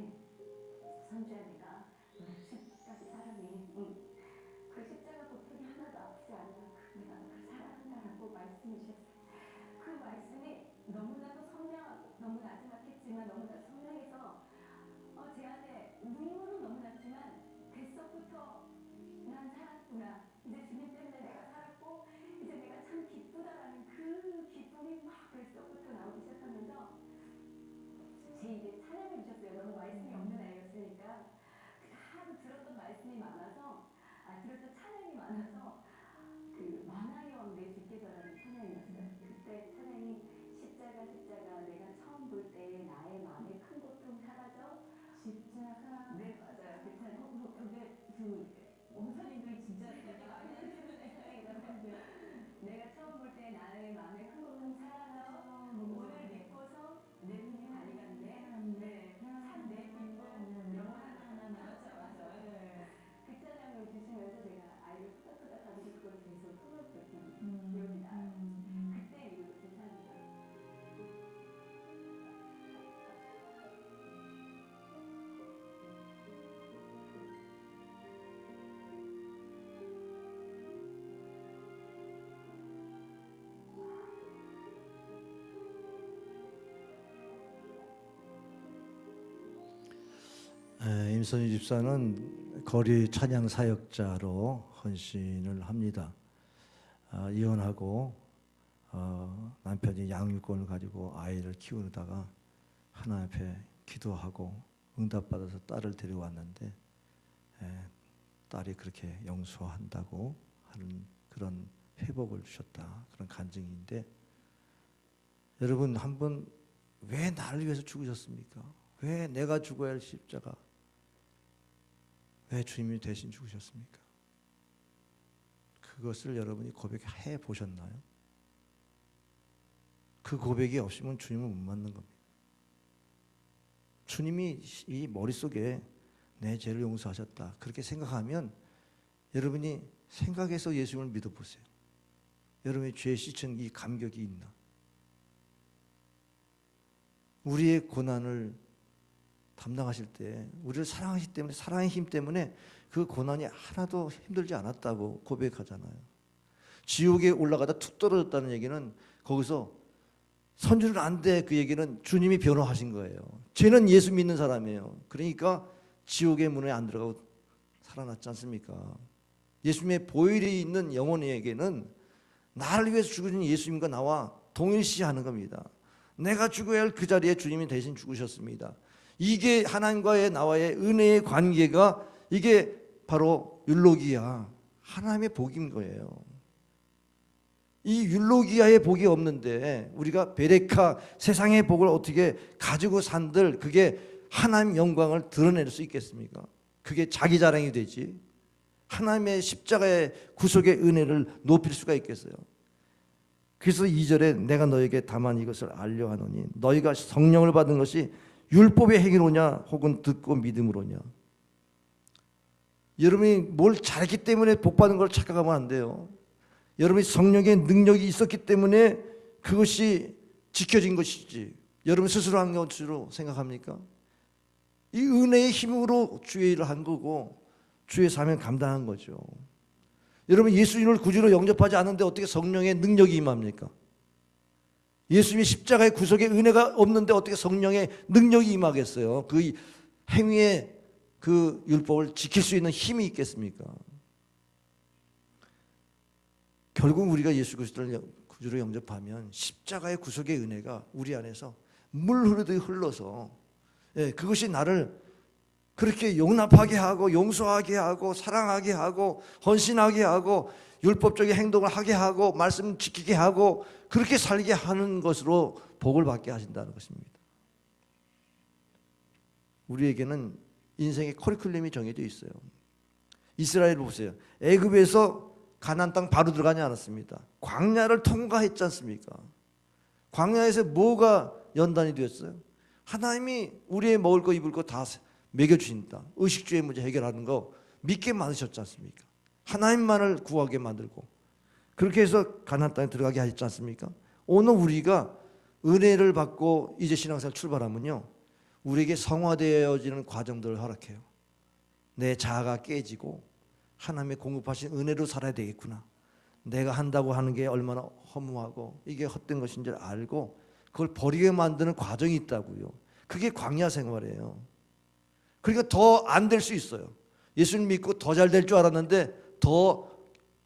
선주야 내가 너를 죽기까지 사랑해. 그 십자가 고통이 하나도 아프지 않아. 내가 너를 사랑한다라고 말씀해 주셨어요. 그 말씀이 너무나도 선명하고 너무 나지막했지만 너무나 선명해서 제 안에 눈물은 너무 났지만 뱃속부터 난 살았구나. 이제 주님 때문에 내가 살았고 이제 내가 참 기쁘다라는 그 기쁨이 막 뱃속부터 나오기 시작하면서 제 입에 찬양해 주셨어요. 너무 말씀이 없는 아이였으니까 하도 들었던 말씀이 많아서 들었던 찬양이 많아서 그 만왕의 왕 내 주께서라는 찬양이었어요. 그때 찬양이 십자가 십자가 내가 처음 볼 때 나의 마음의 큰 고통 사라져 십자가 네 맞아요. 그 찬양 근데 그 원사님들 진짜 되게 많이 하시는 찬양이라고 내가 처음 볼 때 나의 마음의 큰 고통 사라져 오늘 믿고서 내 눈이 밝았네. 네, 참 내 기쁨 영원하나 맞아. 그 찬양을 주시면서 제가 아이를 토닥토닥 하면서 그걸 계속 토닥토닥 기억이 나요. 그때 이후로 괜찮아요.
임선희 집사는 거리 찬양 사역자로 헌신을 합니다. 이혼하고 남편이 양육권을 가지고 아이를 키우다가 하나님 앞에 기도하고 응답받아서 딸을 데려왔는데 딸이 그렇게 용서한다고 하는 그런 회복을 주셨다. 그런 간증인데 여러분 한번 왜 나를 위해서 죽으셨습니까? 왜 내가 죽어야 할 십자가? 왜 주님이 대신 죽으셨습니까? 그것을 여러분이 고백해 보셨나요? 그 고백이 없으면 주님을 못 만난 겁니다. 주님이 이 머릿속에 내 죄를 용서하셨다 그렇게 생각하면 여러분이 생각해서 예수님을 믿어보세요. 여러분의 죄에 씻은 이 감격이 있나? 우리의 고난을 담당하실 때 우리를 사랑하시기 때문에 사랑의 힘 때문에 그 고난이 하나도 힘들지 않았다고 고백하잖아요. 지옥에 올라가다 툭 떨어졌다는 얘기는 거기서 선주는 안 돼 그 얘기는 주님이 변호하신 거예요. 쟤는 예수 믿는 사람이에요. 그러니까 지옥의 문에 안 들어가고 살아났지 않습니까? 예수님의 보혈이 있는 영혼에게는 나를 위해서 죽으신 예수님과 나와 동일시하는 겁니다. 내가 죽어야 할 그 자리에 주님이 대신 죽으셨습니다. 이게 하나님과의 나와의 은혜의 관계가 이게 바로 율로기아 하나님의 복인 거예요. 이 율로기아의 복이 없는데 우리가 베레카 세상의 복을 어떻게 가지고 산들 그게 하나님 영광을 드러낼 수 있겠습니까? 그게 자기 자랑이 되지 하나님의 십자가의 구속의 은혜를 높일 수가 있겠어요? 그래서 2절에 내가 너에게 다만 이것을 알려 하노니 너희가 성령을 받은 것이 율법의 행위로냐 혹은 듣고 믿음으로냐. 여러분이 뭘 잘했기 때문에 복받은 걸 착각하면 안 돼요. 여러분이 성령의 능력이 있었기 때문에 그것이 지켜진 것이지 여러분 스스로 한 것으로 생각합니까? 이 은혜의 힘으로 주의 일을 한 거고 주의 사명 감당한 거죠. 여러분 예수님을 구주로 영접하지 않는데 어떻게 성령의 능력이 임합니까? 예수님이 십자가의 구속에 은혜가 없는데 어떻게 성령의 능력이 임하겠어요? 그 행위의 그 율법을 지킬 수 있는 힘이 있겠습니까? 결국 우리가 예수 그리스도를 구주로 영접하면 십자가의 구속의 은혜가 우리 안에서 물 흐르듯이 흘러서 그것이 나를 그렇게 용납하게 하고 용서하게 하고 사랑하게 하고 헌신하게 하고 율법적인 행동을 하게 하고 말씀 지키게 하고 그렇게 살게 하는 것으로 복을 받게 하신다는 것입니다. 우리에게는 인생의 커리큘럼이 정해져 있어요. 이스라엘 보세요. 애굽에서 가나안 땅 바로 들어가지 않았습니다. 광야를 통과했지 않습니까? 광야에서 뭐가 연단이 되었어요? 하나님이 우리의 먹을 거 입을 거 다 먹여주신다. 의식주의 문제 해결하는 거 믿게 만드셨지 않습니까? 하나님만을 구하게 만들고 그렇게 해서 가나안 땅에 들어가게 하셨지 않습니까? 오늘 우리가 은혜를 받고 이제 신앙생활 출발하면요, 우리에게 성화되어지는 과정들을 허락해요. 내 자아가 깨지고 하나님의 공급하신 은혜로 살아야 되겠구나. 내가 한다고 하는 게 얼마나 허무하고 이게 헛된 것인 줄 알고 그걸 버리게 만드는 과정이 있다고요. 그게 광야 생활이에요. 그러니까 더 안 될 수 있어요. 예수님 믿고 더 잘 될 줄 알았는데 더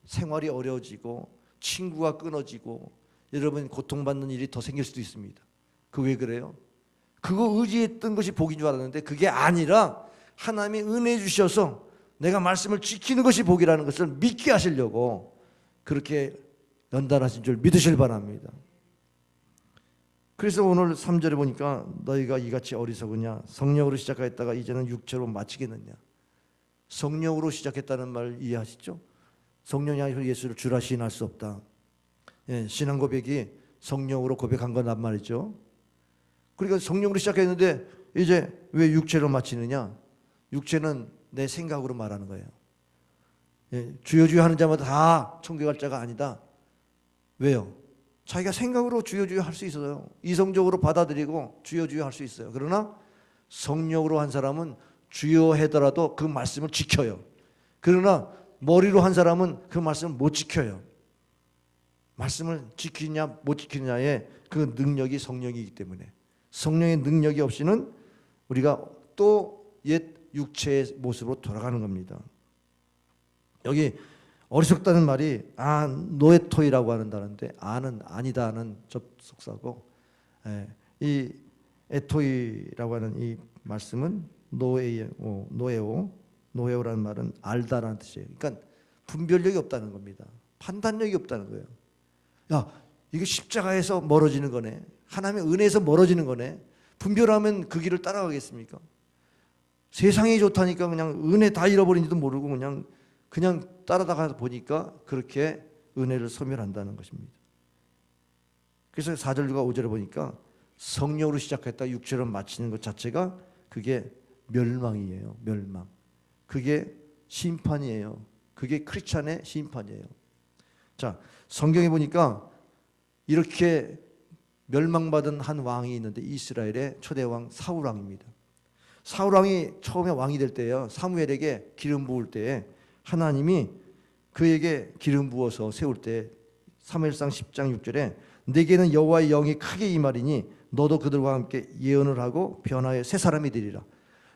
생활이 어려워지고 친구가 끊어지고 여러분 고통받는 일이 더 생길 수도 있습니다. 그 왜 그래요? 그거 의지했던 것이 복인 줄 알았는데 그게 아니라 하나님이 은혜 주셔서 내가 말씀을 지키는 것이 복이라는 것을 믿게 하시려고 그렇게 연단하신 줄 믿으실 바랍니다. 그래서 오늘 3절에 보니까 너희가 이같이 어리석으냐 성령으로 시작하였다가 이제는 육체로 마치겠느냐. 성령으로 시작했다는 말 이해하시죠? 성령이 아니고 예수를 주라 시인할 수 없다. 신앙 고백이 성령으로 고백한 건 말이죠. 그러니까 성령으로 시작했는데 이제 왜 육체로 마치느냐. 육체는 내 생각으로 말하는 거예요. 주여 주여 하는 자마다 다 천국에 갈 자가 아니다. 왜요? 자기가 생각으로 주여 주여 할 수 있어요. 이성적으로 받아들이고 주여 주여 할 수 있어요. 그러나 성령으로 한 사람은 주여 하더라도 그 말씀을 지켜요. 그러나 머리로 한 사람은 그 말씀을 못 지켜요. 말씀을 지키냐 못 지키냐의 그 능력이 성령이기 때문에 성령의 능력이 없이는 우리가 또 옛 육체의 모습으로 돌아가는 겁니다. 여기 어리석다는 말이 노에토이라고 하는다는데 아는 아니다는 접속사고 이 에토이라고 하는 이 말씀은 노에오라는 말은 알다라는 뜻이에요. 그러니까 분별력이 없다는 겁니다. 판단력이 없다는 거예요. 야, 이게 십자가에서 멀어지는 거네. 하나님의 은혜에서 멀어지는 거네. 분별하면 그 길을 따라가겠습니까? 세상이 좋다니까 그냥 은혜 다 잃어버린지도 모르고 그냥 따라다가 보니까 그렇게 은혜를 소멸한다는 것입니다. 그래서 4절과 5절에 보니까 성령으로 시작했다 육체로 마치는 것 자체가 그게 멸망이에요. 멸망. 그게 심판이에요. 그게 크리스찬의 심판이에요. 자, 성경에 보니까 이렇게 멸망받은 한 왕이 있는데 이스라엘의 초대 왕 사울 왕입니다. 사울 왕이 처음에 왕이 될 때요, 사무엘에게 기름 부을 때에 하나님이 그에게 기름 부어서 세울 때 사무엘상 10장 6절에 내게는 여호와의 영이 크게 임하리니 너도 그들과 함께 예언을 하고 변화의 새 사람이 되리라.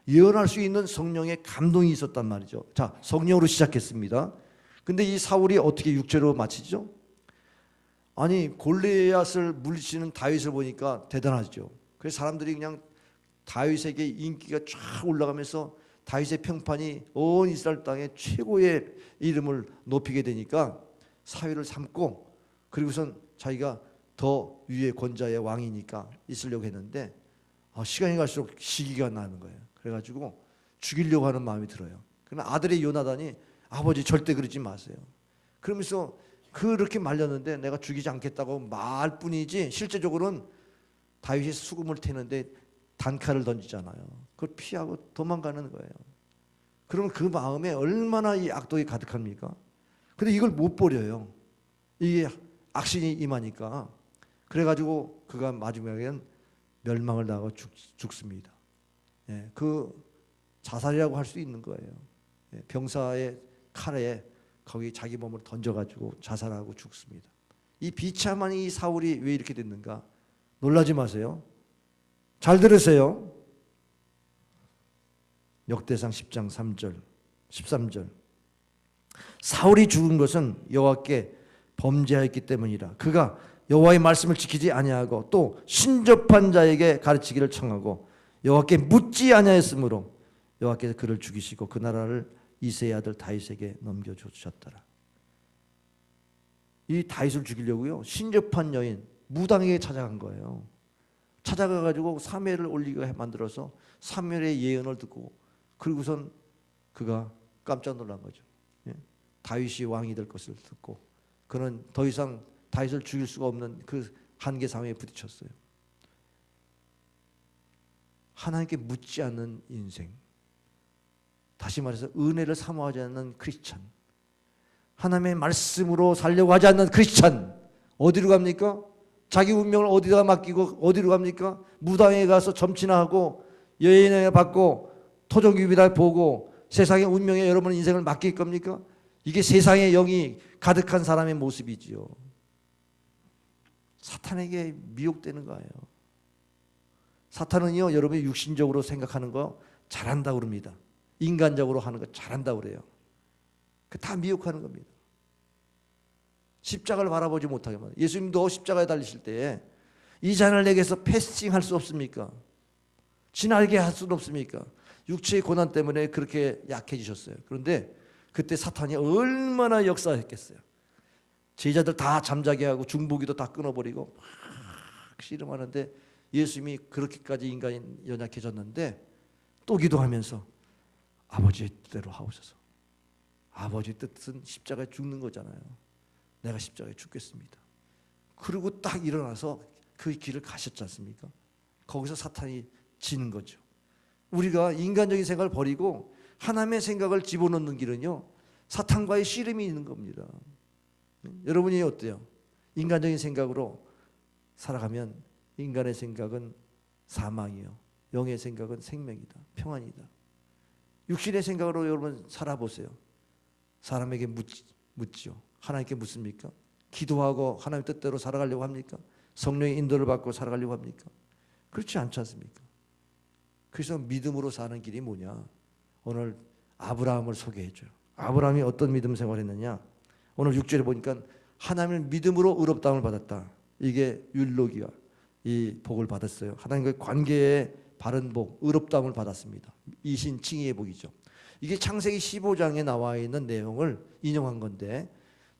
예언할 수 있는 성령의 감동이 있었단 말이죠. 자, 성령으로 시작했습니다. 근데 이 사울이 어떻게 육체로 마치죠? 아니 골리앗을 물리치는 다윗을 보니까 대단하죠. 그래서 사람들이 그냥 다윗에게 인기가 쫙 올라가면서 다윗의 평판이 온 이스라엘 땅에 최고의 이름을 높이게 되니까 사위를 삼고 그리고선 자기가 더 위의 권자의 왕이니까 있으려고 했는데 시간이 갈수록 시기가 나는 거예요. 그래가지고 죽이려고 하는 마음이 들어요. 그러나 아들의 요나단이 아버지 절대 그러지 마세요. 그러면서 그렇게 말렸는데 내가 죽이지 않겠다고 말 뿐이지 실제적으로는 다윗이 수금을 태는데 단칼을 던지잖아요. 그걸 피하고 도망가는 거예요. 그러면 그 마음에 얼마나 이 악독이 가득합니까? 근데 이걸 못 버려요. 이게 악신이 임하니까. 그래가지고 그가 마지막에는 멸망을 당하고 죽습니다. 예, 그 자살이라고 할 수 있는 거예요. 예, 병사의 칼에 거기 자기 몸을 던져가지고 자살하고 죽습니다. 이 비참한 이 사울이 왜 이렇게 됐는가? 놀라지 마세요. 잘 들으세요. 역대상 10장 3절 13절 사울이 죽은 것은 여호와께 범죄하였기 때문이라. 그가 여호와의 말씀을 지키지 아니하고 또 신접한 자에게 가르치기를 청하고 여호와께 묻지 아니하였으므로 여호와께서 그를 죽이시고 그 나라를 이새의 아들 다윗에게 넘겨주셨더라. 이 다윗을 죽이려고요, 신접한 여인 무당에게 찾아간 거예요. 찾아가가지고 사무엘을 올리게 만들어서 사무엘의 예언을 듣고, 그리고선 그가 깜짝 놀란 거죠. 예? 다윗이 왕이 될 것을 듣고 그는 더 이상 다윗을 죽일 수가 없는 그 한계 상황에 부딪혔어요. 하나님께 묻지 않는 인생, 다시 말해서 은혜를 사모하지 않는 크리스찬, 하나님의 말씀으로 살려고 하지 않는 크리스찬, 어디로 갑니까? 자기 운명을 어디다 맡기고 어디로 갑니까? 무당에 가서 점치나 하고 여인에 받고 토종기비다 보고 세상의 운명에 여러분의 인생을 맡길 겁니까? 이게 세상의 영이 가득한 사람의 모습이지요. 사탄에게 미혹되는 거예요. 사탄은요, 여러분이 육신적으로 생각하는 거 잘한다고 그럽니다. 인간적으로 하는 거 잘한다고 그래요. 그 다 미혹하는 겁니다. 십자가를 바라보지 못하게 만들어요. 예수님도 십자가에 달리실 때에 이 잔을 내게서 패스팅할 수 없습니까? 지나게 할 수는 없습니까? 육체의 고난 때문에 그렇게 약해지셨어요. 그런데 그때 사탄이 얼마나 역사했겠어요. 제자들 다 잠자게 하고 중보기도 다 끊어버리고 막 씨름하는데 예수님이 그렇게까지 인간이 연약해졌는데 또 기도하면서 아버지의 뜻대로 하옵소서. 아버지의 뜻은 십자가에 죽는 거잖아요. 내가 십자가에 죽겠습니다. 그리고 딱 일어나서 그 길을 가셨지 않습니까? 거기서 사탄이 지는 거죠. 우리가 인간적인 생각을 버리고 하나님의 생각을 집어넣는 길은요, 사탄과의 씨름이 있는 겁니다. 여러분이 어때요? 인간적인 생각으로 살아가면 인간의 생각은 사망이요, 영의 생각은 생명이다, 평안이다. 육신의 생각으로 여러분 살아보세요. 사람에게 묻지요. 하나님께 묻습니까? 기도하고 하나님 뜻대로 살아가려고 합니까? 성령의 인도를 받고 살아가려고 합니까? 그렇지 않지 않습니까? 그래서 믿음으로 사는 길이 뭐냐? 오늘 아브라함을 소개해줘요. 아브라함이 어떤 믿음 생활했느냐? 오늘 6절에 보니까 하나님을 믿음으로 의롭다함을 받았다. 이게 율로기가 이 복을 받았어요. 하나님과의 관계에 바른 복, 의롭다함을 받았습니다. 이신칭의의 복이죠. 이게 창세기 15장에 나와 있는 내용을 인용한 건데,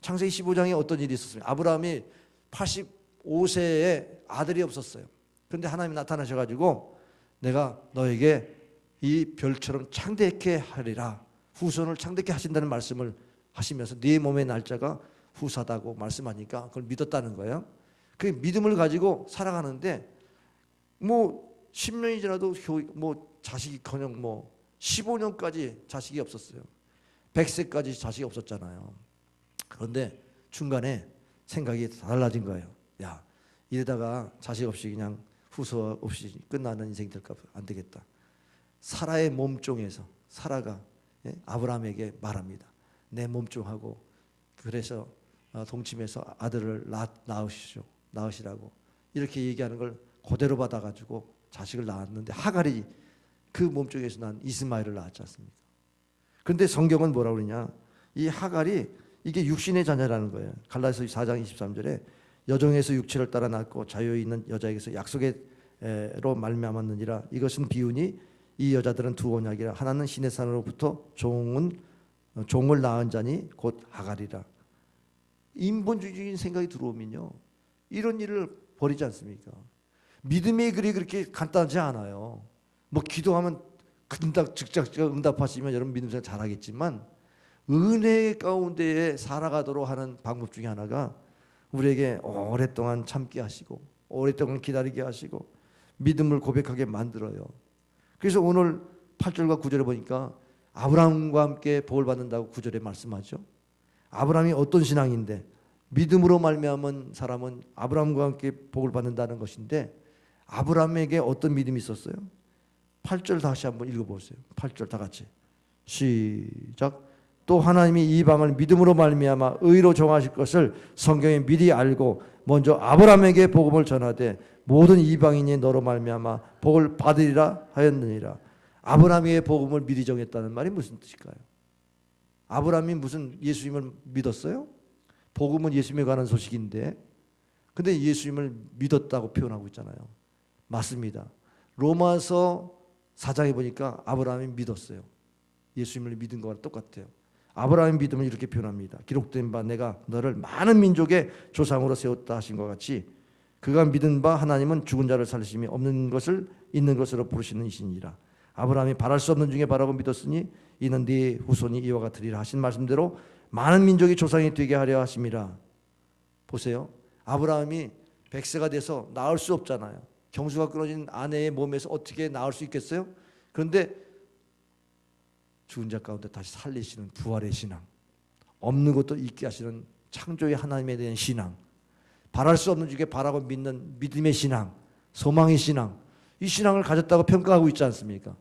창세기 15장에 어떤 일이 있었습니까? 아브라함이 85세에 아들이 없었어요. 그런데 하나님이 나타나셔가지고 내가 너에게 이 별처럼 창대케 하리라, 후손을 창대케 하신다는 말씀을 하시면서 네 몸의 날짜가 후사다고 말씀하니까 그걸 믿었다는 거예요. 그 믿음을 가지고 살아가는데 뭐 10년이 지나도 뭐 자식이커녕 뭐 15년까지 자식이 없었어요. 100세까지 자식이 없었잖아요. 그런데 중간에 생각이 달라진 거예요. 야, 이러다가 자식 없이 그냥 후손 없이 끝나는 인생이 될까 봐 안 되겠다. 사라의 몸종에서 사라가 아브라함에게 말합니다. 내 몸종하고 그래서 동침해서 아들을 낳으시라고 이렇게 얘기하는 걸 그대로 받아가지고 자식을 낳았는데 하갈이 그 몸종에서 난 이스마엘을 낳았지 않습니까? 그런데 성경은 뭐라고 그러냐? 이 하갈이 이게 육신의 자녀라는 거예요. 갈라디아서 4장 23절에 여종에서 육체를 따라 낳고 자유에 있는 여자에게서 약속으로 말미암았느니라. 이것은 비유니 이 여자들은 두 언약이라. 하나는 신의 산으로부터 종을 낳은 자니 곧 하갈이라. 인본주의적인 생각이 들어오면요, 이런 일을 버리지 않습니까? 믿음의 글이 그렇게 간단하지 않아요. 뭐 기도하면 즉각 응답하시면 여러분 믿음 생활 잘하겠지만 은혜 가운데에 살아가도록 하는 방법 중에 하나가 우리에게 오랫동안 참게 하시고 오랫동안 기다리게 하시고 믿음을 고백하게 만들어요. 그래서 오늘 8절과 9절에 보니까 아브라함과 함께 복을 받는다고 9절에 말씀하죠. 아브라함이 어떤 신앙인데 믿음으로 말미암은 사람은 아브라함과 함께 복을 받는다는 것인데, 아브라함에게 어떤 믿음이 있었어요? 8절 다시 한번 읽어보세요. 8절 다 같이 시작. 또 하나님이 이방을 믿음으로 말미암아 의로 정하실 것을 성경에 미리 알고 먼저 아브라함에게 복음을 전하되 모든 이방인이 너로 말미암아 복을 받으리라 하였느니라. 아브라함의 복음을 미리 정했다는 말이 무슨 뜻일까요? 아브라함이 무슨 예수님을 믿었어요? 복음은 예수님에 관한 소식인데 근데 예수님을 믿었다고 표현하고 있잖아요. 맞습니다. 로마서 4장에 보니까 아브라함이 믿었어요. 예수님을 믿은 거와 똑같아요. 아브라함의 믿음을 이렇게 표현합니다. 기록된 바 내가 너를 많은 민족의 조상으로 세웠다 하신 것 같이 그가 믿은 바 하나님은 죽은 자를 살리심이 없는 것을 있는 것으로 부르시는 이시니라. 아브라함이 바랄 수 없는 중에 바라고 믿었으니 이는 네 후손이 이와 같으리라 하신 말씀대로 많은 민족의 조상이 되게 하려 하심이라. 보세요. 아브라함이 100세가 돼서 낳을 수 없잖아요. 경수가 끊어진 아내의 몸에서 어떻게 낳을 수 있겠어요? 그런데 죽은 자 가운데 다시 살리시는 부활의 신앙, 없는 것도 있게 하시는 창조의 하나님에 대한 신앙, 바랄 수 없는 중에 바라고 믿는 믿음의 신앙, 소망의 신앙, 이 신앙을 가졌다고 평가하고 있지 않습니까?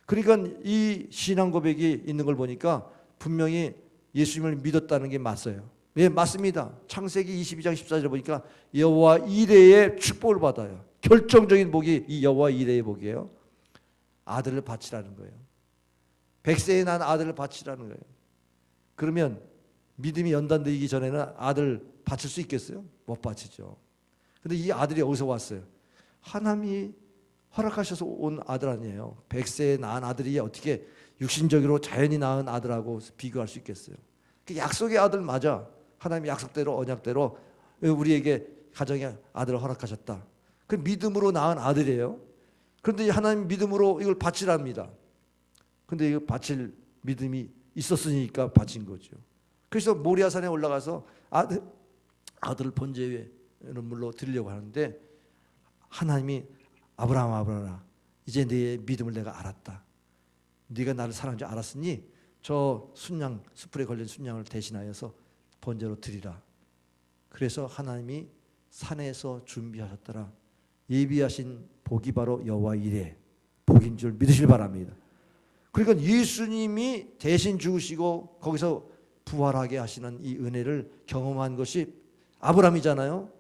그러니까 이 신앙 고백이 있는 걸 보니까 분명히 예수님을 믿었다는 게 맞어요. 예, 맞습니다. 창세기 22장 14절에 보니까 여호와 이레의 축복을 받아요. 결정적인 복이 이 여호와 이레의 복이에요. 아들을 바치라는 거예요. 100세에 난 아들을 바치라는 거예요. 그러면 믿음이 연단되기 전에는 아들 바칠 수 있겠어요? 못 바치죠. 근데 이 아들이 어디서 왔어요? 하나님이 허락하셔서 온 아들 아니에요. 100세에 낳은 아들이 어떻게 육신적으로 자연이 낳은 아들하고 비교할 수 있겠어요? 그 약속의 아들 맞아. 하나님의 약속대로 언약대로 우리에게 가정의 아들을 허락하셨다. 그 믿음으로 낳은 아들이에요. 그런데 하나님 믿음으로 이걸 바치랍니다. 근데 이거 바칠 믿음이 있었으니까 바친 거죠. 그래서 모리아산에 올라가서 아들을 번제 위에 물로 드리려고 하는데 하나님이 아브라함 아브라함아 이제 네 믿음을 내가 알았다. 네가 나를 사랑하는 줄 알았으니 저 순양 숯불에 걸린 순양을 대신하여서 번제로 드리라. 그래서 하나님이 산에서 준비하셨더라. 예비하신 복이 바로 여호와 이레 복인 줄 믿으시길 바랍니다. 그러니까 예수님이 대신 죽으시고 거기서 부활하게 하시는 이 은혜를 경험한 것이 아브라함이잖아요.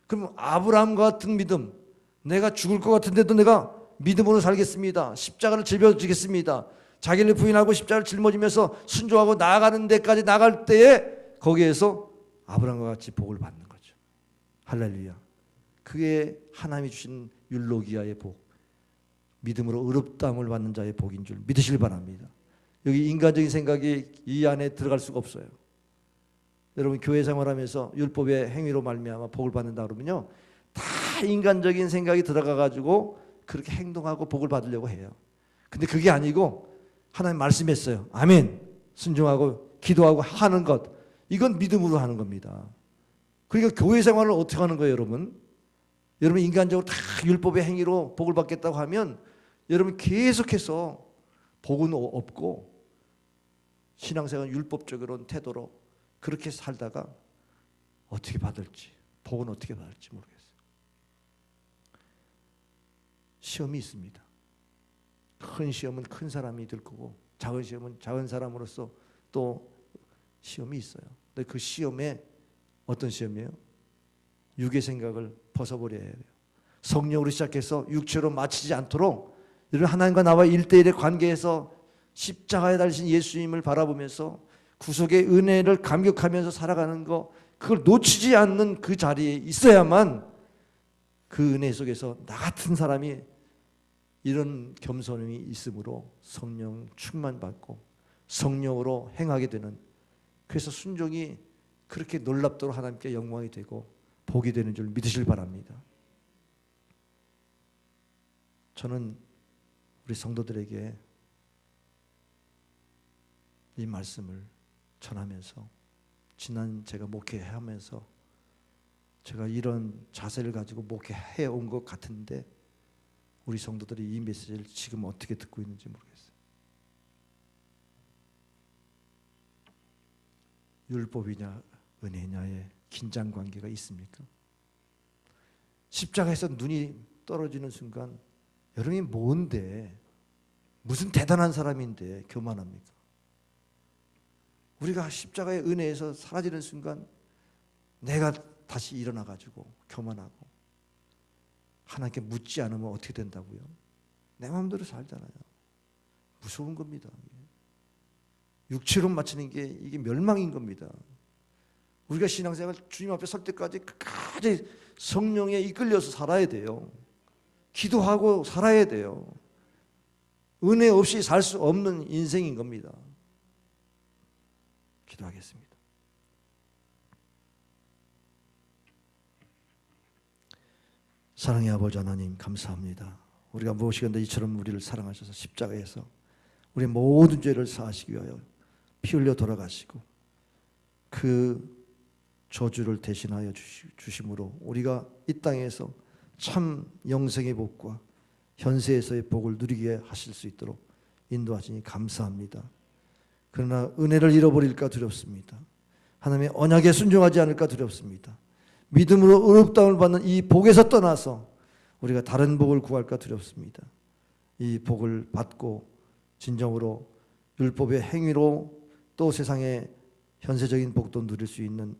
그럼 아브라함 같은 믿음, 내가 죽을 것 같은데도 내가 믿음으로 살겠습니다. 십자가를 짊어지겠습니다. 자기를 부인하고 십자가를 짊어지면서 순종하고 나아가는 데까지 나갈 때에 거기에서 아브라함과 같이 복을 받는 거죠. 할렐루야. 그게 하나님이 주신 율로기아의 복, 믿음으로 의롭다함을 받는 자의 복인 줄 믿으시길 바랍니다. 여기 인간적인 생각이 이 안에 들어갈 수가 없어요. 여러분 교회 생활하면서 율법의 행위로 말미암아 복을 받는다 그러면요, 다 인간적인 생각이 들어가 가지고 그렇게 행동하고 복을 받으려고 해요. 근데 그게 아니고 하나님 말씀했어요. 아멘. 순종하고 기도하고 하는 것, 이건 믿음으로 하는 겁니다. 그러니까 교회 생활을 어떻게 하는 거예요, 여러분? 여러분 인간적으로 다 율법의 행위로 복을 받겠다고 하면 여러분 계속해서 복은 없고 신앙생활 율법적으로는 태도로 그렇게 살다가 어떻게 받을지, 복은 어떻게 받을지 모르겠어요. 시험이 있습니다. 큰 시험은 큰 사람이 될 거고 작은 시험은 작은 사람으로서 또 시험이 있어요. 근데 그 시험에 어떤 시험이에요? 육의 생각을 벗어버려야 해요. 성령으로 시작해서 육체로 마치지 않도록 여러분 하나님과 나와 1대1의 관계에서 십자가에 달리신 예수님을 바라보면서 구속의 은혜를 감격하면서 살아가는 거, 그걸 놓치지 않는 그 자리에 있어야만 그 은혜 속에서 나 같은 사람이 이런 겸손함이 있으므로 성령 충만받고 성령으로 행하게 되는, 그래서 순종이 그렇게 놀랍도록 하나님께 영광이 되고 복이 되는 줄 믿으시길 바랍니다. 저는 우리 성도들에게 이 말씀을 전하면서 지난 제가 목회하면서 제가 이런 자세를 가지고 목회해 온 것 같은데 우리 성도들이 이 메시지를 지금 어떻게 듣고 있는지 모르겠어요. 율법이냐 은혜냐의 긴장 관계가 있습니까? 십자가에서 눈이 떨어지는 순간 여러분이 뭔데, 무슨 대단한 사람인데 교만합니까? 우리가 십자가의 은혜에서 사라지는 순간 내가 다시 일어나 가지고 교만하고 하나님께 묻지 않으면 어떻게 된다고요? 내 마음대로 살잖아요. 무서운 겁니다. 육체로 맞추는 게 이게 멸망인 겁니다. 우리가 신앙생활 주님 앞에 설 때까지 끝까지 성령에 이끌려서 살아야 돼요. 기도하고 살아야 돼요. 은혜 없이 살 수 없는 인생인 겁니다. 기도하겠습니다. 사랑의 아버지 하나님 감사합니다. 우리가 무엇이건데 이처럼 우리를 사랑하셔서 십자가에서 우리의 모든 죄를 사하시기 위하여 피 흘려 돌아가시고 그 저주를 대신하여 주심으로 우리가 이 땅에서 참 영생의 복과 현세에서의 복을 누리게 하실 수 있도록 인도하시니 감사합니다. 그러나 은혜를 잃어버릴까 두렵습니다. 하나님의 언약에 순종하지 않을까 두렵습니다. 믿음으로 의롭다움을 받는 이 복에서 떠나서 우리가 다른 복을 구할까 두렵습니다. 이 복을 받고 진정으로 율법의 행위로 또 세상의 현세적인 복도 누릴 수 있는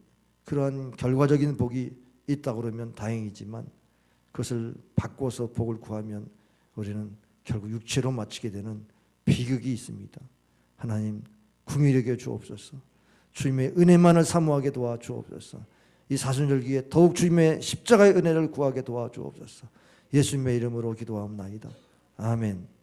그러한 결과적인 복이 있다고 그러면 다행이지만 그것을 바꿔서 복을 구하면 우리는 결국 육체로 마치게 되는 비극이 있습니다. 하나님 긍휼히 여겨 주옵소서. 주님의 은혜만을 사모하게 도와주옵소서. 이 사순절기에 더욱 주님의 십자가의 은혜를 구하게 도와주옵소서. 예수님의 이름으로 기도하옵나이다. 아멘.